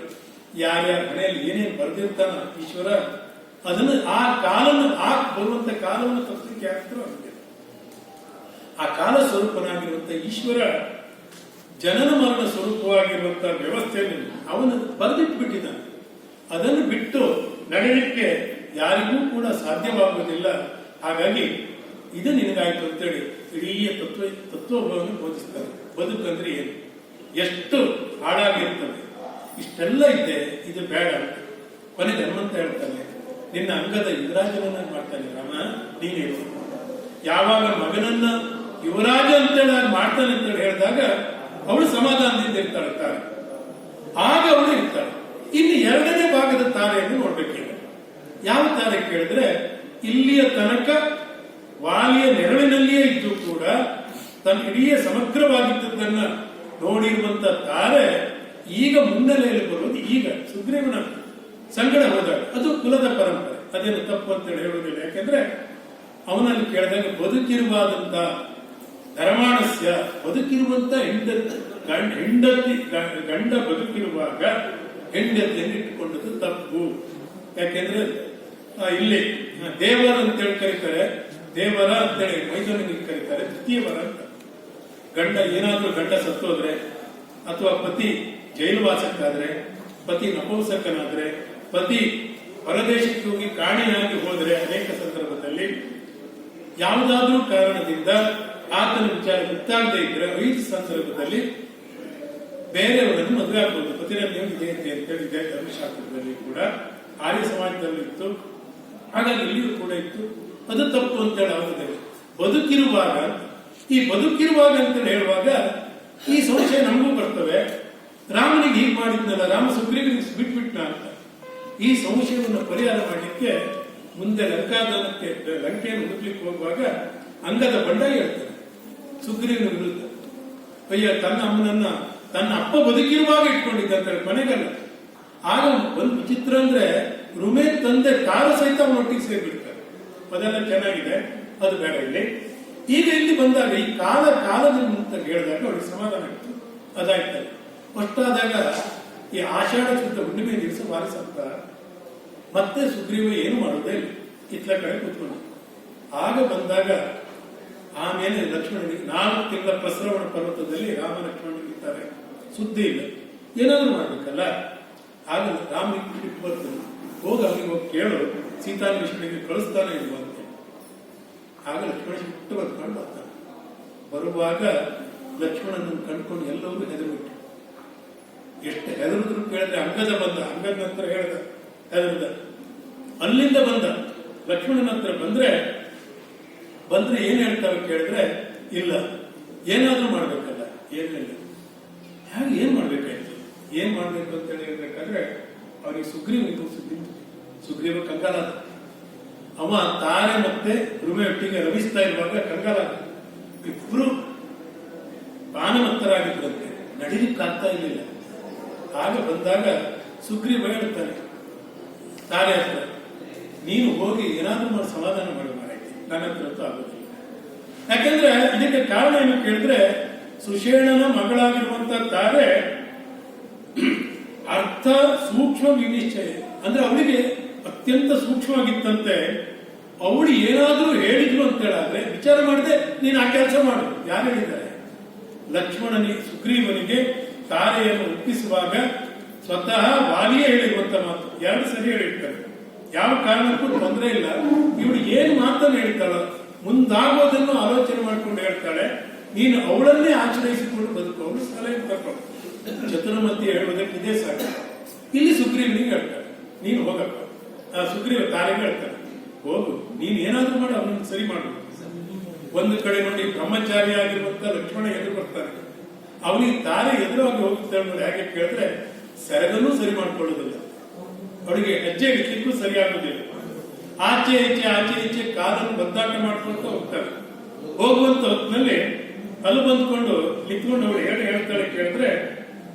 ಯಾರ್ಯಾರ ಮನೆಯಲ್ಲಿ ಏನೇನು ಬರೆದಿರ್ತಾನ ಈಶ್ವರ, ಅದನ್ನು ಆ ಕಾಲನ್ನು ಬರುವಂತ ಕಾಲವನ್ನು ತಪ್ಪಿಸಲಿಕ್ಕೆ ಆಗ್ತಾರೋ ಆಗುತ್ತೆ. ಆ ಕಾಲ ಸ್ವರೂಪನಾಗಿರುವಂತ ಈಶ್ವರ ಜನನ ಮರಣ ಸ್ವರೂಪವಾಗಿರುವಂತಹ ವ್ಯವಸ್ಥೆಯನ್ನು ಅವನು ಬರೆದಿಟ್ಟು ಬಿಟ್ಟಿದ್ದಾನೆ. ಅದನ್ನು ಬಿಟ್ಟು ನಡೆಯಲಿಕ್ಕೆ ಯಾರಿಗೂ ಕೂಡ ಸಾಧ್ಯವಾಗುವುದಿಲ್ಲ. ಹಾಗಾಗಿ ಇದು ನಿನಗಾಯ್ತು ಅಂತೇಳಿ ಇಡೀ ತತ್ವವನ್ನು ಬೋಧಿಸ್ತಾರೆ. ಬದುಕಂದ್ರೆ ಏನು, ಎಷ್ಟು ಹಾಳಾಗಿರ್ತದೆ, ಇಷ್ಟೆಲ್ಲ ಇದ್ದೆ, ಇದು ಬೇಡ ಅಂತ. ಕೊನೆಗೆ ಹನುಮಂತ ಹೇಳ್ತಾನೆ, ನಿನ್ನ ಅಂಗದ ಯುವರಾಜನನ್ನ ಮಾಡ್ತಾನೆ ರಾಮ, ನೀನೇನು. ಯಾವಾಗ ಮಗನನ್ನ ಯುವರಾಜ ಅಂತೇಳಿ ಮಾಡ್ತಾನೆ ಅಂತೇಳಿ ಹೇಳಿದಾಗ ಅವಳು ಸಮಾಧಾನದಿಂದ ಇರ್ತಾಳೆ ತಾರೆ. ಆಗ ಅವಳು ಇರ್ತಾಳೆ. ಇನ್ನು 2ನೇ ಭಾಗದ ತಾರೆಯನ್ನು ನೋಡ್ಬೇಕೀಗ. ಯಾವ ತಾರೆ ಕೇಳಿದ್ರೆ, ಇಲ್ಲಿಯ ತನಕ ವಾಲಿಯ ನೆರಳಿನಲ್ಲಿಯೇ ಇದ್ದು ಕೂಡ ತನ್ನ ಇಡೀ ಸಮಗ್ರವಾಗಿದ್ದದನ್ನ ನೋಡಿರುವಂತ ತಾರೆ ಈಗ ಮುನ್ನೆಲೆಯಲ್ಲಿ ಬರುವುದು. ಈಗ ಸುಗ್ರೀವನ ಸಂಗಡ ಹೋದಾಗ ಅದು ಕುಲದ ಪರಂಪರೆ, ಅದೇನು ತಪ್ಪು ಅಂತೇಳಿ ಹೇಳುವುದಿಲ್ಲ. ಯಾಕೆಂದ್ರೆ ಅವನಲ್ಲಿ ಕೇಳಿದಾಗ ಬದುಕಿರುವಾದಂತ ಧರ್ಮಾಣಸ್ಯ, ಬದುಕಿರುವಂತ ಹೆಂಡತಿ ಗಂಡ ಬದುಕಿರುವಾಗ ಹೆಂಡತಿಯನ್ನು ಇಟ್ಟುಕೊಂಡದ್ದು ತಪ್ಪು. ಯಾಕೆಂದ್ರೆ ಇಲ್ಲಿ ದೇವರ ಅಂತೇಳಿ ಕರೀತಾರೆ, ದೇವರ ಅಂತೇಳಿ ಮೈಸೂರಿನಿಗೆ ಕರೀತಾರೆ, ದ್ವಿತೀಯವರ ಅಂತ. ಏನಾದ್ರೂ ಗಂಡ ಸತ್ತೋದ್ರೆ ಅಥವಾ ಪತಿ ಜೈಲುವಾಸಕ್ಕಾದ್ರೆ, ಪತಿ ನಪುಂಸಕನಾದ್ರೆ, ಪತಿ ಹೊರದೇಶಕ್ಕೆ ಹೋಗಿ ಕಾಣಿಯಾಗಿ ಹೋದ್ರೆ, ಅನೇಕ ಸಂದರ್ಭದಲ್ಲಿ ಯಾವುದಾದ್ರೂ ಕಾರಣದಿಂದ ಆತನ ವಿಚಾರ ಗೊತ್ತಾಗದೇ ಇದ್ರೆ 5 ಸಂದರ್ಭದಲ್ಲಿ ಬೇರೆಯವರನ್ನು ಮದುವೆ ಆಗಬಹುದು. ಪತಿರನ್ನೇ ಇದೆ ಅಂತೇಳಿ ಇದೆ ಧರ್ಮಶಾಸ್ತ್ರದಲ್ಲಿ ಕೂಡ, ಆರ್ಯ ಸಮಾಜದಲ್ಲಿ ಇತ್ತು, ಹಾಗಾಗಿ ಇಲ್ಲಿಯೂ ಕೂಡ ಇತ್ತು. ಅದು ತಪ್ಪು ಅಂತೇಳಿ ಆಗುತ್ತದೆ. ಬದುಕಿರುವಾಗ, ಈ ಬದುಕಿರುವಾಗ ಅಂತೇಳಿ ಹೇಳುವಾಗ ಈ ಸಂಶಯ ನಮಗೂ ಬರ್ತವೆ. ರಾಮನಿಗೆ ಹೀಗೆ ಮಾಡಿದ್ನಲ್ಲ, ರಾಮ ಸುಗ್ರೀವನಿಗೆ ಬಿಟ್ಬಿಟ್ನ ಅಂತ. ಈ ಸಂಶಯವನ್ನು ಪರಿಹಾರ ಮಾಡಲಿಕ್ಕೆ ಮುಂದೆ ಲಂಕೆಯನ್ನು ಹುಡುಕ್ಲಿಕ್ಕೆ ಹೋಗುವಾಗ ಅಂಗದ ಬಂಡಾಯ ಹೇಳ್ತಾನೆ ಸುಗ್ರೀವನ ವಿರುದ್ಧ. ಅಯ್ಯ, ತನ್ನ ಅಮ್ಮನನ್ನ ತನ್ನ ಅಪ್ಪ ಬದುಕಿರುವಾಗ ಇಟ್ಕೊಂಡಿದ್ದ ಅಂತ ಹೇಳಿ ಕೊನೆಗಲ್ಲ. ಆಗ ಒಂದು ವಿಚಿತ್ರ ಅಂದ್ರೆ ರುಮೇ ತಂದೆ ತಾರ ಸಹಿತ ಅವನೊಟ್ಟಿಗೆ ಸೇರ್ಬಿಡ್ತಾರೆ. ಅದೆಲ್ಲ ಚೆನ್ನಾಗಿದೆ, ಅದು ಬೇಡ ಇಲ್ಲಿ. ಈಗ ಇಲ್ಲಿ ಬಂದಾಗ ಈ ಕಾಲದಲ್ಲಿ ಅಂತ ಹೇಳಿದಾಗ ಅವ್ರಿಗೆ ಸಮಾಧಾನ ಆಯ್ತು, ಅದಾಯ್ತಲ್ಲ. ಅಷ್ಟಾದಾಗ ಈ ಆಷಾಢ ಶುದ್ಧ ಹುಣ್ಣಿಮೆ ದಿವಸ ವಾರಿಸಂತ ಮತ್ತೆ ಸುಗ್ರೀವ ಏನು ಮಾಡೋದೇ ಇಲ್ಲ, ಇತ್ಲ ಕಡೆ ಕೂತ್ಕೊಂಡು. ಆಗ ಬಂದಾಗ ಆಮೇಲೆ ಲಕ್ಷ್ಮಣನಿಗೆ 4 ತಿಂಗಳ ಪ್ರಸರವಣ ಪರ್ವತದಲ್ಲಿ ರಾಮ ಲಕ್ಷ್ಮಣನಿಗಿದ್ದಾರೆ, ಸುದ್ದಿ ಇಲ್ಲ, ಏನಾದ್ರೂ ಮಾಡ್ಬೇಕಲ್ಲ. ಆಗ ರಾಮನಿಗೆ ಬಿಟ್ಟು ಬರ್ತಾನೆ, ಹೋಗಿ ಅವನಿಗೆ ಹೋಗಿ ಕೇಳು, ಸೀತಾನ್ವೇಷಣೆಗೆ ಕಳಿಸ್ತಾನೆ ಇಲ್ವ ಅಂತ. ಆಗ ಲಕ್ಷ್ಮಣ ಬಿಟ್ಟು ಬರ್ಕೊಂಡು ಬರ್ತಾನೆ. ಬರುವಾಗ ಲಕ್ಷ್ಮಣನನ್ನು ಕಂಡುಕೊಂಡು ಎಲ್ಲರೂ ಹೆದರ್ಬಿಟ್ಟು, ಎಷ್ಟು ಹೆದರಿದ್ರು ಕೇಳಿದ್ರೆ ಅಂಗದ ಹತ್ರ ಹೇಳ್ದ, ಹೆದರ್ದ. ಅಲ್ಲಿಂದ ಬಂದ ಲಕ್ಷ್ಮಣನ ಹತ್ರ ಬಂದ್ರೆ ಏನ್ ಹೇಳ್ತಾರೆ ಕೇಳಿದ್ರೆ, ಇಲ್ಲ ಏನಾದ್ರೂ ಮಾಡ್ಬೇಕಲ್ಲ, ಏನಿಲ್ಲ. ಹಾಗೆ ಏನ್ ಮಾಡ್ಬೇಕಾಯ್ತು, ಏನ್ ಮಾಡ್ಬೇಕು ಅಂತ ಹೇಳ್ಬೇಕಾದ್ರೆ ಅವ್ರಿಗೆ ಸುಗ್ರೀವ ಕಂಗಾಲಾದ. ಅವ ತಾರೆ ಮತ್ತೆ ರುಮೆ ಒಟ್ಟಿಗೆ ರವಿಸ್ತಾ ಇರುವಾಗ ಕಂಗಾಲಾದ. ಇಬ್ರು ಪಾನಮತ್ತರಾಗಿದ್ರಂತೆ, ನಡಿಲಿಕ್ಕಾಗ್ತಾ ಇರಲಿಲ್ಲ. ಆಗ ಬಂದಾಗ ಸುಗ್ರೀವ ಹೇಳ್ತಾನೆ ತಾರೆ ಹತ್ರ, ನೀನು ಹೋಗಿ ಏನಾದ್ರೂ ಮಾಡಿ ಸಮಾಧಾನ ಮಾಡಿ ಮಾರಾಯ್ತಿ, ನನ್ನ ಹತ್ರ ಆಗೋದಿಲ್ಲ. ಯಾಕಂದ್ರೆ ಇದಕ್ಕೆ ಕಾರಣ ಏನು ಕೇಳಿದ್ರೆ, ಸುಷೇಣನ ಮಗಳಾಗಿರುವಂತ ತಾರೆ ಅರ್ಥ ಸೂಕ್ಷ್ಮ ವಿನಿಶ್ಚಯ ಅಂದ್ರೆ ಅವಳಿಗೆ ಅತ್ಯಂತ ಸೂಕ್ಷ್ಮವಾಗಿತ್ತಂತೆ. ಅವಳು ಏನಾದ್ರೂ ಹೇಳಿದ್ರು ಅಂತ ಹೇಳಾದ್ರೆ ವಿಚಾರ ಮಾಡದೆ ನೀನು ಆ ಕೆಲಸ ಮಾಡು. ಯಾರು ಹೇಳಿದ್ದಾರೆ? ಲಕ್ಷ್ಮಣನಿಗೆ ಸುಗ್ರೀವನಿಗೆ ತಾರೆಯನ್ನು ಒಪ್ಪಿಸುವಾಗ ಸ್ವತಃ ವಾಲಿಯೇ ಹೇಳಿರುವಂತ ಮಾತು. ಎರಡು ಸರಿ ಹೇಳಿರ್ತಾರೆ, ಯಾವ ಕಾರಣಕ್ಕೂ ತೊಂದರೆ ಇಲ್ಲ. ಇವಳು ಏನ್ ಮಾತನ್ನು ಹೇಳ್ತಾಳೋ ಮುಂದಾಗೋದನ್ನು ಆಲೋಚನೆ ಮಾಡ್ಕೊಂಡು ಹೇಳ್ತಾಳೆ. ನೀನು ಅವಳನ್ನೇ ಆಶ್ರಯಿಸಿಕೊಂಡು ಬದುಕೋಳು, ಸಲಹೆ ತಕೊಂಡು ಚತುರ್ಮತಿ ಹೇಳುವುದಕ್ಕೆ ಇದೇ ಸಾಕು. ಇಲ್ಲಿ ಸುಗ್ರೀವನಿಗೆ ಹೇಳ್ತಾಳೆ, ನೀನು ಹೋಗಪ್ಪ. ಆ ಸುಗ್ರೀವ ತಾರೆಗೆ ಹೇಳ್ತಾಳೆ, ಹೋಗು, ನೀನ್ ಏನಾದ್ರೂ ಮಾಡಿ ಅವನನ್ನು ಸರಿ ಮಾಡು. ಒಂದು ಕಡೆ ನೋಡಿ ಬ್ರಹ್ಮಚಾರಿ ಆಗಿರುವಂತ ಲಕ್ಷ್ಮಣ ಎದುರು ಬರ್ತಾನೆ. ಅವನಿಗೆ ತಾರೆ ಎದುರಾಗಿ ಹೋಗುತ್ತಾಳೆ ನೋಡಿ. ಹಾಗೆ ಕೇಳಿದ್ರೆ ಸೆರಗನ್ನೂ ಸರಿ ಮಾಡ್ಕೊಳ್ಳೋದಿಲ್ಲ, ಅವಳಿಗೆ ಹೆಜ್ಜೆ ಇಡ್ಲಿಕ್ಕೂ ಸರಿ ಆಗುದಿಲ್ಲ. ಆಚೆ ಈಚೆ ಕಾಲನ್ನು ಬದ್ದಾಟ ಮಾಡ್ಕೊಳ್ತಾ ಹೋಗ್ತಾಳೆ. ಹೋಗುವಂತ ಹೊತ್ತಿನಲ್ಲಿ ಅಲ್ಲಿ ಬಂದ್ಕೊಂಡು ನಿಂತ್ಕೊಂಡು ಅವಳು ಹೇಳ್ತಾಳೆ ಕೇಳಿದ್ರೆ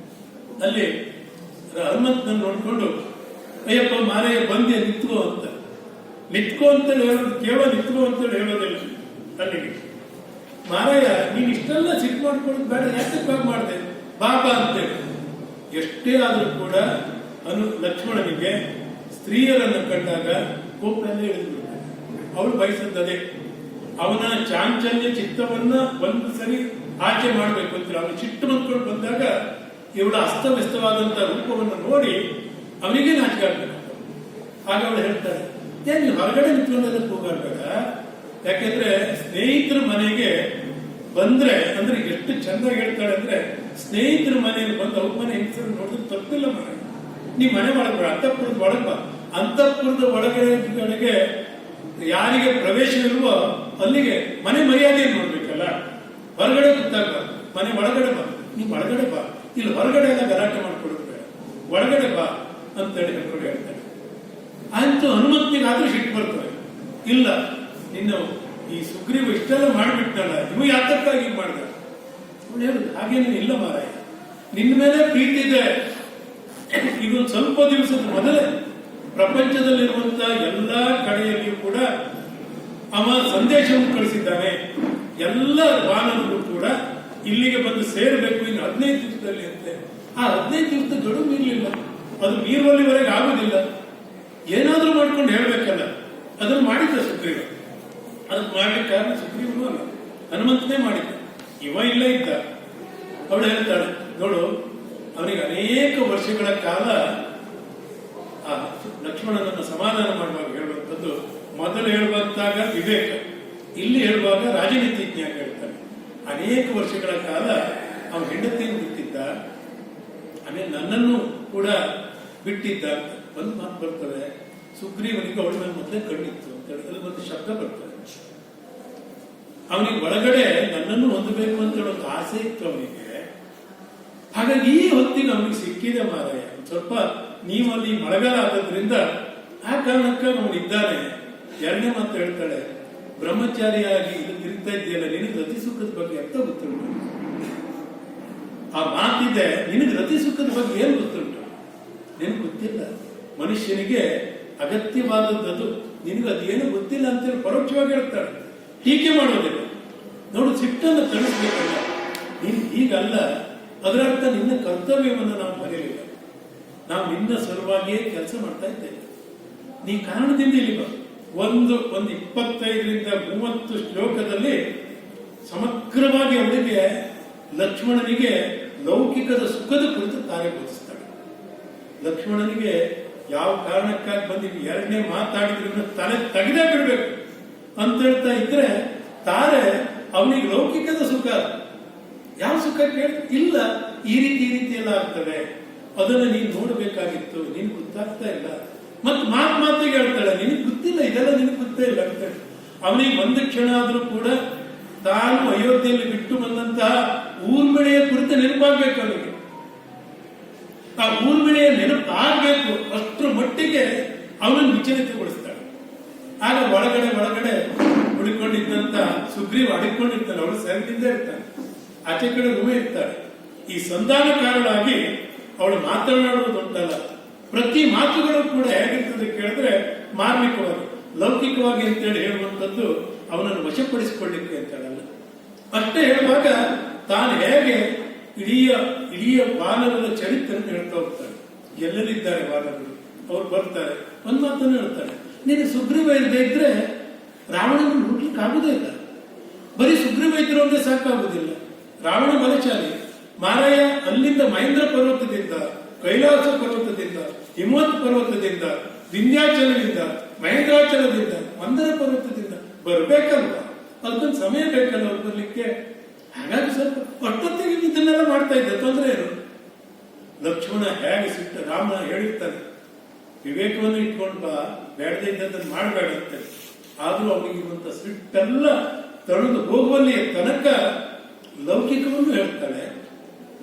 ಅಲ್ಲಿ ಹನುಮಂತನ ನೋಡ್ಕೊಂಡು ಅಯ್ಯಪ್ಪ ಮಾರಯ್ಯ ಬಂದೆ ನಿತ್ಕೋ ಅಂತ. ನಿತ್ಕೋ ಅಂತೇಳಿ ಹೇಳೋದು ಕೇವಲ ನಿತ್ಕೋ ಅಂತೇಳಿ ಹೇಳೋದಿಲ್ಲ. ಅಲ್ಲಿಗೆ ಮಾರಯ್ಯ ನೀನ್ ಇಷ್ಟೆಲ್ಲ ಸಿಟ್ಟು ಮಾಡ್ಕೊಳ್ಳೋದು ಬೇಡ, ಯಾಕೆ ಮಾಡಿದೆ ಬಾಬಾ ಅಂತೇಳಿ. ಎಷ್ಟೇ ಆದ್ರೂ ಕೂಡ ಲಕ್ಷ್ಮಣನಿಗೆ ಸ್ತ್ರೀಯರನ್ನು ಕಂಡಾಗ ಕೋಪದಲ್ಲಿ ಇಳಿದ್ಬಿಡ್ತಾನೆ. ಅವಳು ಬಯಸದ್ದದೆ ಅವನ ಚಾಂಚಲ್ಯ ಚಿತ್ತವನ್ನ ಒಂದು ಸರಿ ಆಚೆ ಮಾಡ್ಬೇಕು ಅಂತ. ಅವನು ಚಿಟ್ಟು ಬಂದ್ಕೊಂಡು ಬಂದಾಗ ಇವಳ ಅಸ್ತವ್ಯಸ್ತವಾದಂತ ರೂಪವನ್ನು ನೋಡಿ ಅವನಿಗೆ ನಾಚಿಕೆ ಆಗ್ಬೇಕು. ಆಗ ಅವಳು ಹೇಳ್ತಾಳೆ, ಏನ್ ಹೊರಗಡೆ ನಿಂತ್ಕೊಂಡೆಲ್ಲ ಕೂಗಾಡ್ಬೇಡ, ಯಾಕೆಂದ್ರೆ ಸ್ನೇಹಿತರ ಮನೆಗೆ ಬಂದ್ರೆ ಅಂದ್ರೆ ಎಷ್ಟು ಚಂದಾಗಿ ಹೇಳ್ತಾಳೆ ಅಂದ್ರೆ ಸ್ನೇಹಿತರ ಮನೆಯಲ್ಲಿ ಬಂದು ಅವ್ರ ಮನೆ ಹೆಂಗಸರು ನೋಡಿದ್ರೆ ತಪ್ಪಿಲ್ಲ. ಮನೆ ನೀ ಮನೆ ಒಳಗೆ ಅಂತಃಪುರದ ಒಳಗೆ ಬಾ. ಅಂತಃಪುರದ ಒಳಗಡೆ ಯಾರಿಗೆ ಪ್ರವೇಶ ಇಲ್ವೋ ಅಲ್ಲಿಗೆ ಮನೆ ಮರ್ಯಾದೆಯನ್ನು ನೋಡ್ಬೇಕಲ್ಲ. ಹೊರಗಡೆ ಗೊತ್ತಾಗಬಾರ್ದು, ಮನೆ ಒಳಗಡೆ ಬಾ, ನೀ ಒಳಗಡೆ ಬಾ, ಇಲ್ಲಿ ಹೊರಗಡೆ ಎಲ್ಲ ಗಲಾಟೆ ಮಾಡ್ಕೊಡ್ಬೇಡ, ಒಳಗಡೆ ಬಾ ಅಂತೇಳಿ ಹೇಳ್ಕೊಂಡು ಹೇಳ್ತಾರೆ. ಅಂತೂ ಹನುಮಂತನಿಗಾದ್ರೂ ಸಿಟ್ಟು ಬರ್ತವೆ. ಇಲ್ಲ, ನಿನ್ನ ಈ ಸುಗ್ರೀವ ಇಷ್ಟೆಲ್ಲ ಮಾಡಿಬಿಟ್ಟಲ್ಲ, ಇವು ಯಾತಕ್ಕಾಗಿ ಮಾಡ್ದ? ಅವಳು ಹೇಳುದು ಹಾಗೇನೇ ಇಲ್ಲ ಮಾರಾಯ, ನಿನ್ನ ಮೇಲೆ ಪ್ರೀತಿ ಇದೆ. ಇದೊಂದು ಸ್ವಲ್ಪ ದಿವಸದ ಮೊದಲೇ ಪ್ರಪಂಚದಲ್ಲಿರುವಂತ ಎಲ್ಲಾ ಕಡೆಯಲ್ಲಿಯೂ ಕೂಡ ಅವ ಸಂದೇಶವನ್ನು ಕಳಿಸಿದ್ದಾನೆ. ಎಲ್ಲ ವಾನರರು ಕೂಡ ಇಲ್ಲಿಗೆ ಬಂದು ಸೇರಬೇಕು ಇನ್ನು 15 ದಿವಸದಲ್ಲಿ ಅಂತೆ. ಆ 15 ದಿವಸದ ಗಡುವು ಮೀರಲಿಲ್ಲ, ಅದು ಮೀರುವಲ್ಲಿವರೆಗೆ ಆಗುದಿಲ್ಲ. ಏನಾದ್ರೂ ಮಾಡ್ಕೊಂಡು ಹೇಳ್ಬೇಕಲ್ಲ, ಅದನ್ನು ಮಾಡಿದ್ದ ಸುಗ್ರೀವ. ಅದಕ್ಕೆ ಮಾಡ್ಲಿಕ್ಕೆ ಕಾರಣ ಸುಗ್ರೀವನು ಅಲ್ಲ, ಹನುಮಂತನೇ ಮಾಡಿದ್ದ. ಇವ ಇಲ್ಲ ಇದ್ದ. ಅವಳು ಹೇಳ್ತಾಳೆ ನೋಡು, ಅವನಿಗೆ ಅನೇಕ ವರ್ಷಗಳ ಕಾಲ ಆ ಲಕ್ಷ್ಮಣನನ್ನು ಸಮಾಧಾನ ಮಾಡುವಾಗ ಹೇಳುವಂಥದ್ದು. ಮೊದಲು ಹೇಳುವಂತಾಗ ವಿವೇಕ, ಇಲ್ಲಿ ಹೇಳುವಾಗ ರಾಜನೀತಿಜ್ಞ ಹೇಳ್ತಾನೆ. ಅನೇಕ ವರ್ಷಗಳ ಕಾಲ ಅವನ ಹೆಂಡತಿಯನ್ನು ಬಿಟ್ಟಿದ್ದ, ಆಮೇಲೆ ನನ್ನನ್ನು ಕೂಡ ಬಿಟ್ಟಿದ್ದ ಅಂತ ಒಂದು ಮಾತು ಬರ್ತದೆ. ಸುಗ್ರೀವನಿಗೆ ಅವಳ ಮೇಲೆ ಮೊದಲೇ ಕಣ್ಣಿತ್ತು ಅಂತ ಹೇಳಿ ಒಂದು ಶಬ್ದ ಬರ್ತದೆ. ಅವನಿಗೆ ಒಳಗಡೆ ನನ್ನನ್ನು ಹೊಂದಬೇಕು ಅಂತ ಹೇಳೋದು ಆಸೆ ಇತ್ತು ಅವನಿಗೆ. ಹಾಗಾಗಿ ಈ ಹೊತ್ತಿಗೆ ಅವನಿಗೆ ಸಿಕ್ಕಿದೆ ಮಾರಾಯ. ಸ್ವಲ್ಪ ನೀವಲ್ಲಿ ಮಳೆಗಾಲ ಆಗೋದ್ರಿಂದ ಆ ಕಾರಣಕ್ಕೆ ಅವನಿದ್ದಾನೆ. ಎರಡನೇ ಮಾತು ಹೇಳ್ತಾಳೆ, ಬ್ರಹ್ಮಚಾರಿಯಾಗಿ ಇದು ತಿರುಗ್ತಾ ಇದೆಯಲ್ಲ, ನಿನಗೆ ರತಿ ಸುಖದ ಬಗ್ಗೆ ಅರ್ಥ ಗೊತ್ತುಂಟು? ಆ ಮಾತಿದೆ, ನಿನಗೆ ರತಿ ಸುಖದ ಬಗ್ಗೆ ಏನು ಗೊತ್ತುಂಟು? ನಿನಗೆ ಗೊತ್ತಿಲ್ಲ. ಮನುಷ್ಯನಿಗೆ ಅಗತ್ಯವಾದದ್ದು ನಿನಗೆ ಅದೇನು ಗೊತ್ತಿಲ್ಲ ಅಂತೇಳಿ ಪರೋಕ್ಷವಾಗಿ ಹೇಳ್ತಾಳೆ, ಟೀಕೆ ಮಾಡೋದಿಲ್ಲ. ನೋಡು, ಸಿಟ್ಟನ್ನು ತಣಿಸ್ಬೇಕಲ್ಲ, ನೀನು ಹೀಗಲ್ಲ. ಅದರರ್ಥ ನಿನ್ನ ಕರ್ತವ್ಯವನ್ನು ನಾವು ಮರೆಯಲಿಲ್ಲ. ನಾವು ನಿನ್ನ ಸಲುವಾಗಿಯೇ ಕೆಲಸ ಮಾಡ್ತಾ ಇದ್ದೇವೆ. ನೀ ಕಾರಣದಿಂದ ಇಲ್ಲಿ ಒಂದು 25ರಿಂದ 30 ಶ್ಲೋಕದಲ್ಲಿ ಸಮಗ್ರವಾಗಿ ಅವರಿಗೆ ಲಕ್ಷ್ಮಣನಿಗೆ ಲೌಕಿಕದ ಸುಖದ ಕುರಿತು ತಾರೆ ಬೋಧಿಸ್ತಾಳೆ. ಲಕ್ಷ್ಮಣನಿಗೆ ಯಾವ ಕಾರಣಕ್ಕಾಗಿ ಬಂದಿವಿ ಎರಡನೇ ಮಾತಾಡಿದ್ರು ತಲೆ ತೆಗೆದೇ ಬಿಡ್ಬೇಕು ಅಂತ ಹೇಳ್ತಾ ಇದ್ರೆ ತಾರೆ ಅವನಿಗೆ ಲೌಕಿಕದ ಸುಖ ಯಾವ ಸುಖ ಕೇಳಿ ಇಲ್ಲ, ಈ ರೀತಿ ಎಲ್ಲ ಆಗ್ತದೆ, ಅದನ್ನ ನೀನು ನೋಡಬೇಕಾಗಿತ್ತು, ನೀನ್ ಗೊತ್ತಾಗ್ತಾ ಇಲ್ಲ. ಮತ್ ಮಾತಿಗೆ ಹೇಳ್ತಾಳೆ, ನಿನಗೆ ಗೊತ್ತಿಲ್ಲ, ಇದೆಲ್ಲ ನಿನಗೆ ಗೊತ್ತೇ ಇಲ್ಲ ಅಂತ. ಅವನಿಗೆ ಒಂದು ಕ್ಷಣ ಆದ್ರೂ ಕೂಡ ತಾನು ಅಯೋಧ್ಯೆಯಲ್ಲಿ ಬಿಟ್ಟು ಬಂದಂತಹ ಊರ್ಮಿಳೆಯ ಕುರಿತು ನೆನಪಾಗ್ಬೇಕು. ಅವನಿಗೆ ಆ ಊರ್ಮಿಳೆಯ ನೆನಪು ಆಗ್ಬೇಕು, ಅಷ್ಟರ ಮಟ್ಟಿಗೆ ಅವನನ್ನು ವಿಚಲಿತಗೊಳಿಸ್ತಾಳೆ. ಆಗ ಒಳಗಡೆ ಉಳಿಕೊಂಡಿದ್ದಂತ ಸುಗ್ರೀವ ಅಡಿಕೊಂಡಿರ್ತಾನೆ, ಅವಳು ಸೆರಗಿಂದ ಇರ್ತಾನೆ, ಆಚೆ ಕಡೆ ರೂಮೇ ಇರ್ತಾಳೆ. ಈ ಸಂಧಾನಕಾರಳಾಗಿ ಅವಳು ಮಾತನಾಡುವುದುಂಟಲ್ಲ, ಪ್ರತಿ ಮಾತುಗಳು ಕೂಡ ಹೇಗಿರ್ತದೆ ಕೇಳಿದ್ರೆ ಮಾರ್ಮಿಕವಾಗಿ, ಲೌಕಿಕವಾಗಿ ಅಂತೇಳಿ ಹೇಳುವಂಥದ್ದು ಅವನನ್ನು ವಶಪಡಿಸಿಕೊಳ್ಳಿಕ್ಕೆ ಅಂತೇಳಲ್ಲ. ಅಷ್ಟೇ ಹೇಳುವಾಗ ತಾನು ಹೇಗೆ ಇಡೀ ಇಡೀ ವಾನರದ ಚರಿತ್ರೆಯನ್ನು ಹೇಳ್ತಾ ಹೋಗ್ತಾನೆ. ಎಲ್ಲರಿದ್ದಾರೆ ವಾನರರು, ಅವ್ರು ಬರ್ತಾರೆ, ಒಂದ್ ಮಾತನ್ನು ಹೇಳ್ತಾರೆ, ನೀನು ಸುಗ್ರೀವ ಇಲ್ಲದೆ ಇದ್ರೆ ರಾವಣನ ಹುಡ್ಲಿಕ್ಕೆ ಆಗುದೇ ಇಲ್ಲ. ಬರೀ ಸುಗ್ರೀವ ಇದ್ರು ಅಂದ್ರೆ ಸಾಕಾಗುದಿಲ್ಲ. ರಾವಣ ಬಲಶಾಲಿ ಮಾರಾಯ. ಅಲ್ಲಿಂದ ಮಹೇಂದ್ರ ಪರ್ವತದಿಂದ, ಕೈಲಾಸ ಪರ್ವತದಿಂದ, ಹಿಮವತ್ ಪರ್ವತದಿಂದ, ವಿಂಧ್ಯಾಚಲದಿಂದ, ಮಹೇಂದ್ರಾಚಲದಿಂದ, ಮಂದರ ಪರ್ವತದಿಂದ ಬರ್ಬೇಕಲ್ವಾ? ಅದಕ್ಕೊಂದು ಸಮಯ ಬೇಕಲ್ಲ ಅವ್ರು ಬರ್ಲಿಕ್ಕೆ. ಹಾಗಾಗಿ ಸ್ವಲ್ಪ ಅಷ್ಟೊತ್ತಿಗೆ ಇದನ್ನೆಲ್ಲ ಮಾಡ್ತಾ ಇದ್ದ, ತೊಂದರೆ ಏನು? ಲಕ್ಷ್ಮಣ ಹೇಗೆ ಸಿಟ್ಟ, ರಾಮ ಹೇಳಿರ್ತಾನೆ, ವಿವೇಕವನ್ನು ಇಟ್ಕೊಂಡು ಬಾ, ಬೇಡದೇ ಇದ್ದದನ್ನು ಮಾಡಬೇಡ ಅಂತ. ಆದ್ರೂ ಅವನಿಗಿರುವಂತ ಸಿಟ್ಟೆಲ್ಲ ತಡೆದು ಹೋಗುವಲ್ಲಿಯ ತನಕ ಲೌಕಿಕವನ್ನು ಹೇಳ್ತಾಳೆ,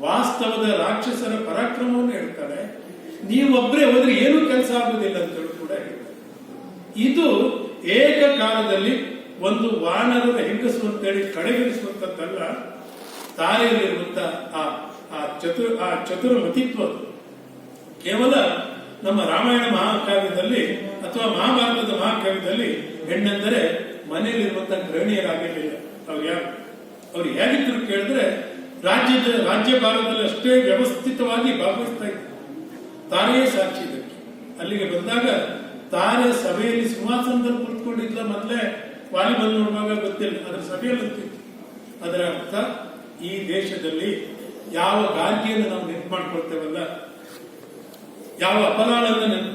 ವಾಸ್ತವದ ರಾಕ್ಷಸರ ಪರಾಕ್ರಮವನ್ನು ಹೇಳ್ತಾಳೆ. ನೀವೊಬ್ಬರೇ ಹೋದ್ರೆ ಏನೂ ಕೆಲಸ ಆಗುವುದಿಲ್ಲ ಅಂತೇಳಿ ಕೂಡ ಹೇಳ್ತಾರೆ. ಇದು ಏಕಕಾಲದಲ್ಲಿ ಒಂದು ವಾನರರ ಹೆಂಗಸು ಅಂತೇಳಿ ಕಡೆಗಣಿಸುವಂತದ್ದಲ್ಲ, ತಾರೆಯಲ್ಲಿರುವಂತ ಆ ಚತುರಮತಿತ್ವ. ಕೇವಲ ನಮ್ಮ ರಾಮಾಯಣ ಮಹಾಕಾವ್ಯದಲ್ಲಿ ಅಥವಾ ಮಹಾಭಾರತದ ಮಹಾಕಾವ್ಯದಲ್ಲಿ ಹೆಣ್ಣೆಂದರೆ ಮನೆಯಲ್ಲಿರುವಂತಹ ಗೃಹಿಣಿಯರಾಗಿರಲಿಲ್ಲ. ಅವ್ರು ಹೇಗಿದ್ರು ಕೇಳಿದ್ರೆ ರಾಜ್ಯಭಾರದಲ್ಲಿ ಅಷ್ಟೇ ವ್ಯವಸ್ಥಿತವಾಗಿ ಭಾಗವಹಿಸ್ತಾ ಇದ್ರು. ತಾರೆಯೇ ಸಾಕ್ಷಿ ಇದಕ್ಕೆ. ಅಲ್ಲಿಗೆ ಬಂದಾಗ ತಾರೆ ಸಭೆಯಲ್ಲಿ ಸಿಂಹಾಸನದಲ್ಲಿ ಕುಳಿತುಕೊಂಡಿದ್ಲ. ಮೊದಲೇ ವಾಲಿಬಾಲ್ ನೋಡುವಾಗ ಗೊತ್ತಿಲ್ಲ, ಅದರ ಸಭೆಯಲ್ಲಿ ಅಂತಿತ್ತು. ಅದರ ಅರ್ಥ, ಈ ದೇಶದಲ್ಲಿ ಯಾವ ಗಾರ್ಗಿಯನ್ನು ನಾವು ನೆನಪು ಮಾಡ್ಕೊಳ್ತೇವಲ್ಲ, ಯಾವ ಅವಳನ್ನು ನೆನಪು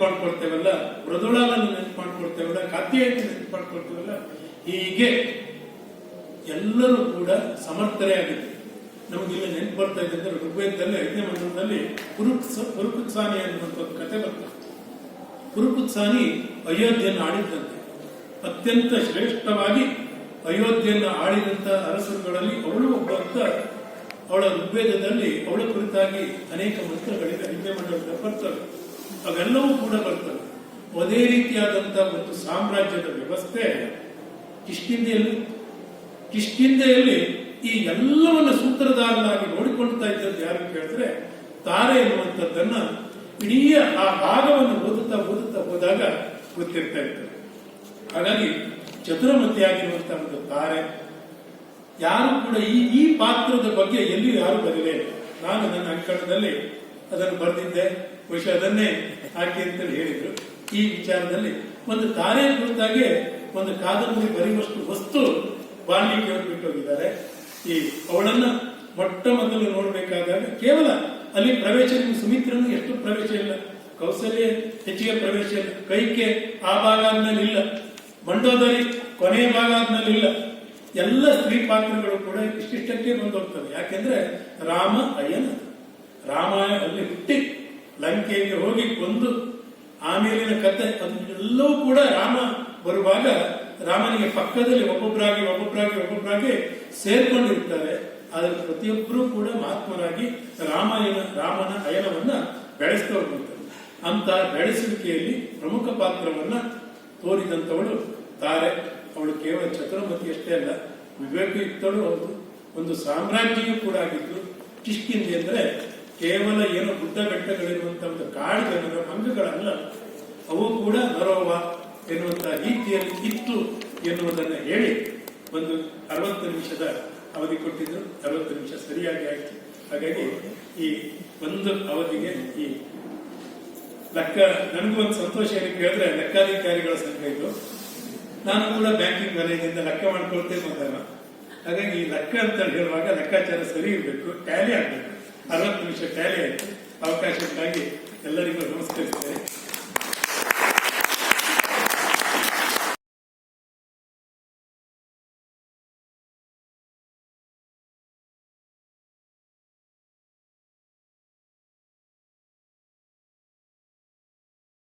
ಮಾಡ್ಕೊಳ್ತೇವಲ್ಲ, ಮೃದುಳಾಳನ್ನು ನೆನಪು ಮಾಡ್ಕೊಳ್ತೇವಲ್ಲ, ಕಾತ್ಯಾಯನ ನೆನಪು ಮಾಡ್ಕೊಳ್ತೇವಲ್ಲ, ಹೀಗೆ ಎಲ್ಲರೂ ಕೂಡ ಸಮರ್ಥರೇ ಆಗಿತ್ತು. ನಮಗಿಲ್ಲ ನೆನಪು ಬರ್ತಾ ಇದ್ದಂದ್ರೆ ಋಗ್ವೇದದಲ್ಲಿ 5ನೇ ಮಂಡಲದಲ್ಲಿ ಪುರುಕುತ್ಸಾನಿ ಅನ್ನುವಂಥ ಒಂದು ಕಥೆ ಬರ್ತದೆ. ಪುರುಕುತ್ಸಾನಿ ಅಯೋಧ್ಯೆಯನ್ನು ಆಳಿದ್ದಂತೆ. ಅತ್ಯಂತ ಶ್ರೇಷ್ಠವಾಗಿ ಅಯೋಧ್ಯೆಯನ್ನು ಆಳಿದಂತ ಅರಸರುಗಳಲ್ಲಿ ಅವಳು ಒಬ್ಬ ಅಂತ ಅವಳ ಋಗ್ವೇದದಲ್ಲಿ ಅವಳ ಕುರಿತಾಗಿ ಅನೇಕ ಮಂತ್ರಗಳಿವೆ. 5ನೇ ಮಂಡಲದಲ್ಲಿ ಬರ್ತವೆ. ಅವೆಲ್ಲವೂ ಕೂಡ ಬರ್ತವೆ. ಅದೇ ರೀತಿಯಾದಂತಹ ಒಂದು ಸಾಮ್ರಾಜ್ಯದ ವ್ಯವಸ್ಥೆ ಕಿಷ್ಕಿಂಧೆಯಲ್ಲಿ ಈ ಎಲ್ಲವನ್ನ ಸೂತ್ರಧಾರನಾಗಿ ನೋಡಿಕೊಳ್ತಾ ಇದ್ದದ್ದು ಯಾರು ಕೇಳಿದ್ರೆ ತಾರೆ ಎನ್ನುವಂಥದ್ದನ್ನ ಇಡೀ ಆ ಭಾಗವನ್ನು ಓದುತ್ತಾ ಹೋದಾಗ ಗೊತ್ತಿರ್ತಾ ಇದ್ದಾರೆ. ಹಾಗಾಗಿ ಚತುರಮತಿಯಾಗಿರುವಂತಹ ಒಂದು ತಾರೆ ಯಾರು ಕೂಡ ಈ ಪಾತ್ರದ ಬಗ್ಗೆ ಎಲ್ಲಿ ಯಾರು ಬರಲೇ ಇಲ್ಲ. ನಾನು ನನ್ನ ಅಂಕಣದಲ್ಲಿ ಅದನ್ನು ಬರೆದಿದ್ದೆ, ಬಹುಶಃ ಅದನ್ನೇ ಹಾಕಿ ಅಂತೇಳಿ ಹೇಳಿದ್ರು. ಈ ವಿಚಾರದಲ್ಲಿ ಒಂದು ತಾರೆ ಕುರಿತಾಗೆ ಒಂದು ಕಾದಂಬರಿ ಬರೆಯುವಷ್ಟು ವಸ್ತು ವಾಲ್ಮೀಕಿ ಅವರು ಬಿಟ್ಟೋಗಿದ್ದಾರೆ. ಈ ಅವಳನ್ನ ಮೊಟ್ಟ ಮೊದಲು ನೋಡ್ಬೇಕಾದಾಗ ಕೇವಲ ಅಲ್ಲಿ ಪ್ರವೇಶ, ಸುಮಿತ್ರನು ಎಷ್ಟು ಪ್ರವೇಶ ಇಲ್ಲ, ಕೌಸಲ್ಯ ಹೆಚ್ಚಿಗೆ ಪ್ರವೇಶ ಇಲ್ಲ, ಕೈಕೆ ಆ ಭಾಗ ಆದ್ಮೇಲೆ ಇಲ್ಲ, ಮಂಡೋದರಿ ಕೊನೆಯ ಭಾಗ ಆದ್ಮೇಲೆ ಇಲ್ಲ. ಎಲ್ಲ ಸ್ತ್ರೀ ಪಾತ್ರಗಳು ಕೂಡ ಇಷ್ಟಿಷ್ಟಕ್ಕೆ ಬಂದೋಗ್ತವೆ. ಯಾಕೆಂದ್ರೆ ರಾಮ ಅಲ್ಲಿ ಹುಟ್ಟಿ ಲಂಕೆಗೆ ಹೋಗಿ ಕೊಂದು ಆಮೇಲಿನ ಕತೆ ಅದೆಲ್ಲವೂ ಕೂಡ ರಾಮ ಬರುವಾಗ ರಾಮನಿಗೆ ಪಕ್ಕದಲ್ಲಿ ಒಬ್ಬೊಬ್ಬರಾಗಿ ಸೇರ್ಕೊಂಡಿರ್ತಾರೆ. ಆದ್ರೆ ಪ್ರತಿಯೊಬ್ಬರೂ ಕೂಡ ಮಹಾತ್ಮರಾಗಿ ರಾಮನ ಅಯನವನ್ನ ಬೆಳೆಸ್ತಾ ಹೋಗ್ತಾರೆ. ಅಂತ ಬೆಳೆಸುವಿಕೆಯಲ್ಲಿ ಪ್ರಮುಖ ಪಾತ್ರವನ್ನ ತೋರಿದಂತವಳು ತಾರೆ. ಅವಳು ಕೇವಲ ಚತುರಮತಿ ಅಷ್ಟೇ ಅಲ್ಲ, ವಿವೇಕಯುಕ್ತಳು ಹೌದು, ಒಂದು ಸಾಮ್ರಾಜ್ಞಿಯೂ ಕೂಡ ಆಗಿದ್ದು. ಕಿಷ್ಕಿಂಧೆ ಅಂದ್ರೆ ಕೇವಲ ಏನೋ ಗುಡ್ಡ ಬೆಟ್ಟಗಳಿರುವಂತಹ ಒಂದು ಕಾಡು ಜನರ ಅಂಗಗಳಲ್ಲ, ಅವು ಕೂಡ ನರೋವ ಎನ್ನುವಂತಹ ರೀತಿಯಲ್ಲಿ ಇತ್ತು ಎನ್ನುವುದನ್ನು ಹೇಳಿ ಒಂದು 60 ನಿಮಿಷದ ಅವಧಿ ಕೊಟ್ಟಿದ್ರು. 60 ನಿಮಿಷ ಸರಿಯಾಗಿ ಆಯ್ತು. ಹಾಗಾಗಿ ಈ ಒಂದು ಅವಧಿಗೆ ಈ ಲೆಕ್ಕ ನನಗೂ ಒಂದು ಸಂತೋಷ ಏನು ಕೇಳಿದ್ರೆ ಲೆಕ್ಕಾಧಿಕಾರಿಗಳ ಸಂಘ ಇದು. ನಾನು ಕೂಡ ಬ್ಯಾಂಕಿಂಗ್ ವಲಯದಿಂದ ಲೆಕ್ಕ ಮಾಡ್ಕೊಳ್ತೇನೆ ಮೊದಲ. ಹಾಗಾಗಿ ಈ ಲೆಕ್ಕ ಅಂತ ಹೇಳುವಾಗ ಲೆಕ್ಕಾಚಾರ ಸರಿ ಇರಬೇಕು, ಟ್ಯಾಲಿ ಆಗ್ಬೇಕು. 60 ನಿಮಿಷ ಟ್ಯಾಲಿ ಆಯ್ತು. ಅವಕಾಶಕ್ಕಾಗಿ ಎಲ್ಲರಿಗೂ ನಮಸ್ಕರಿಸ್ತೇನೆ.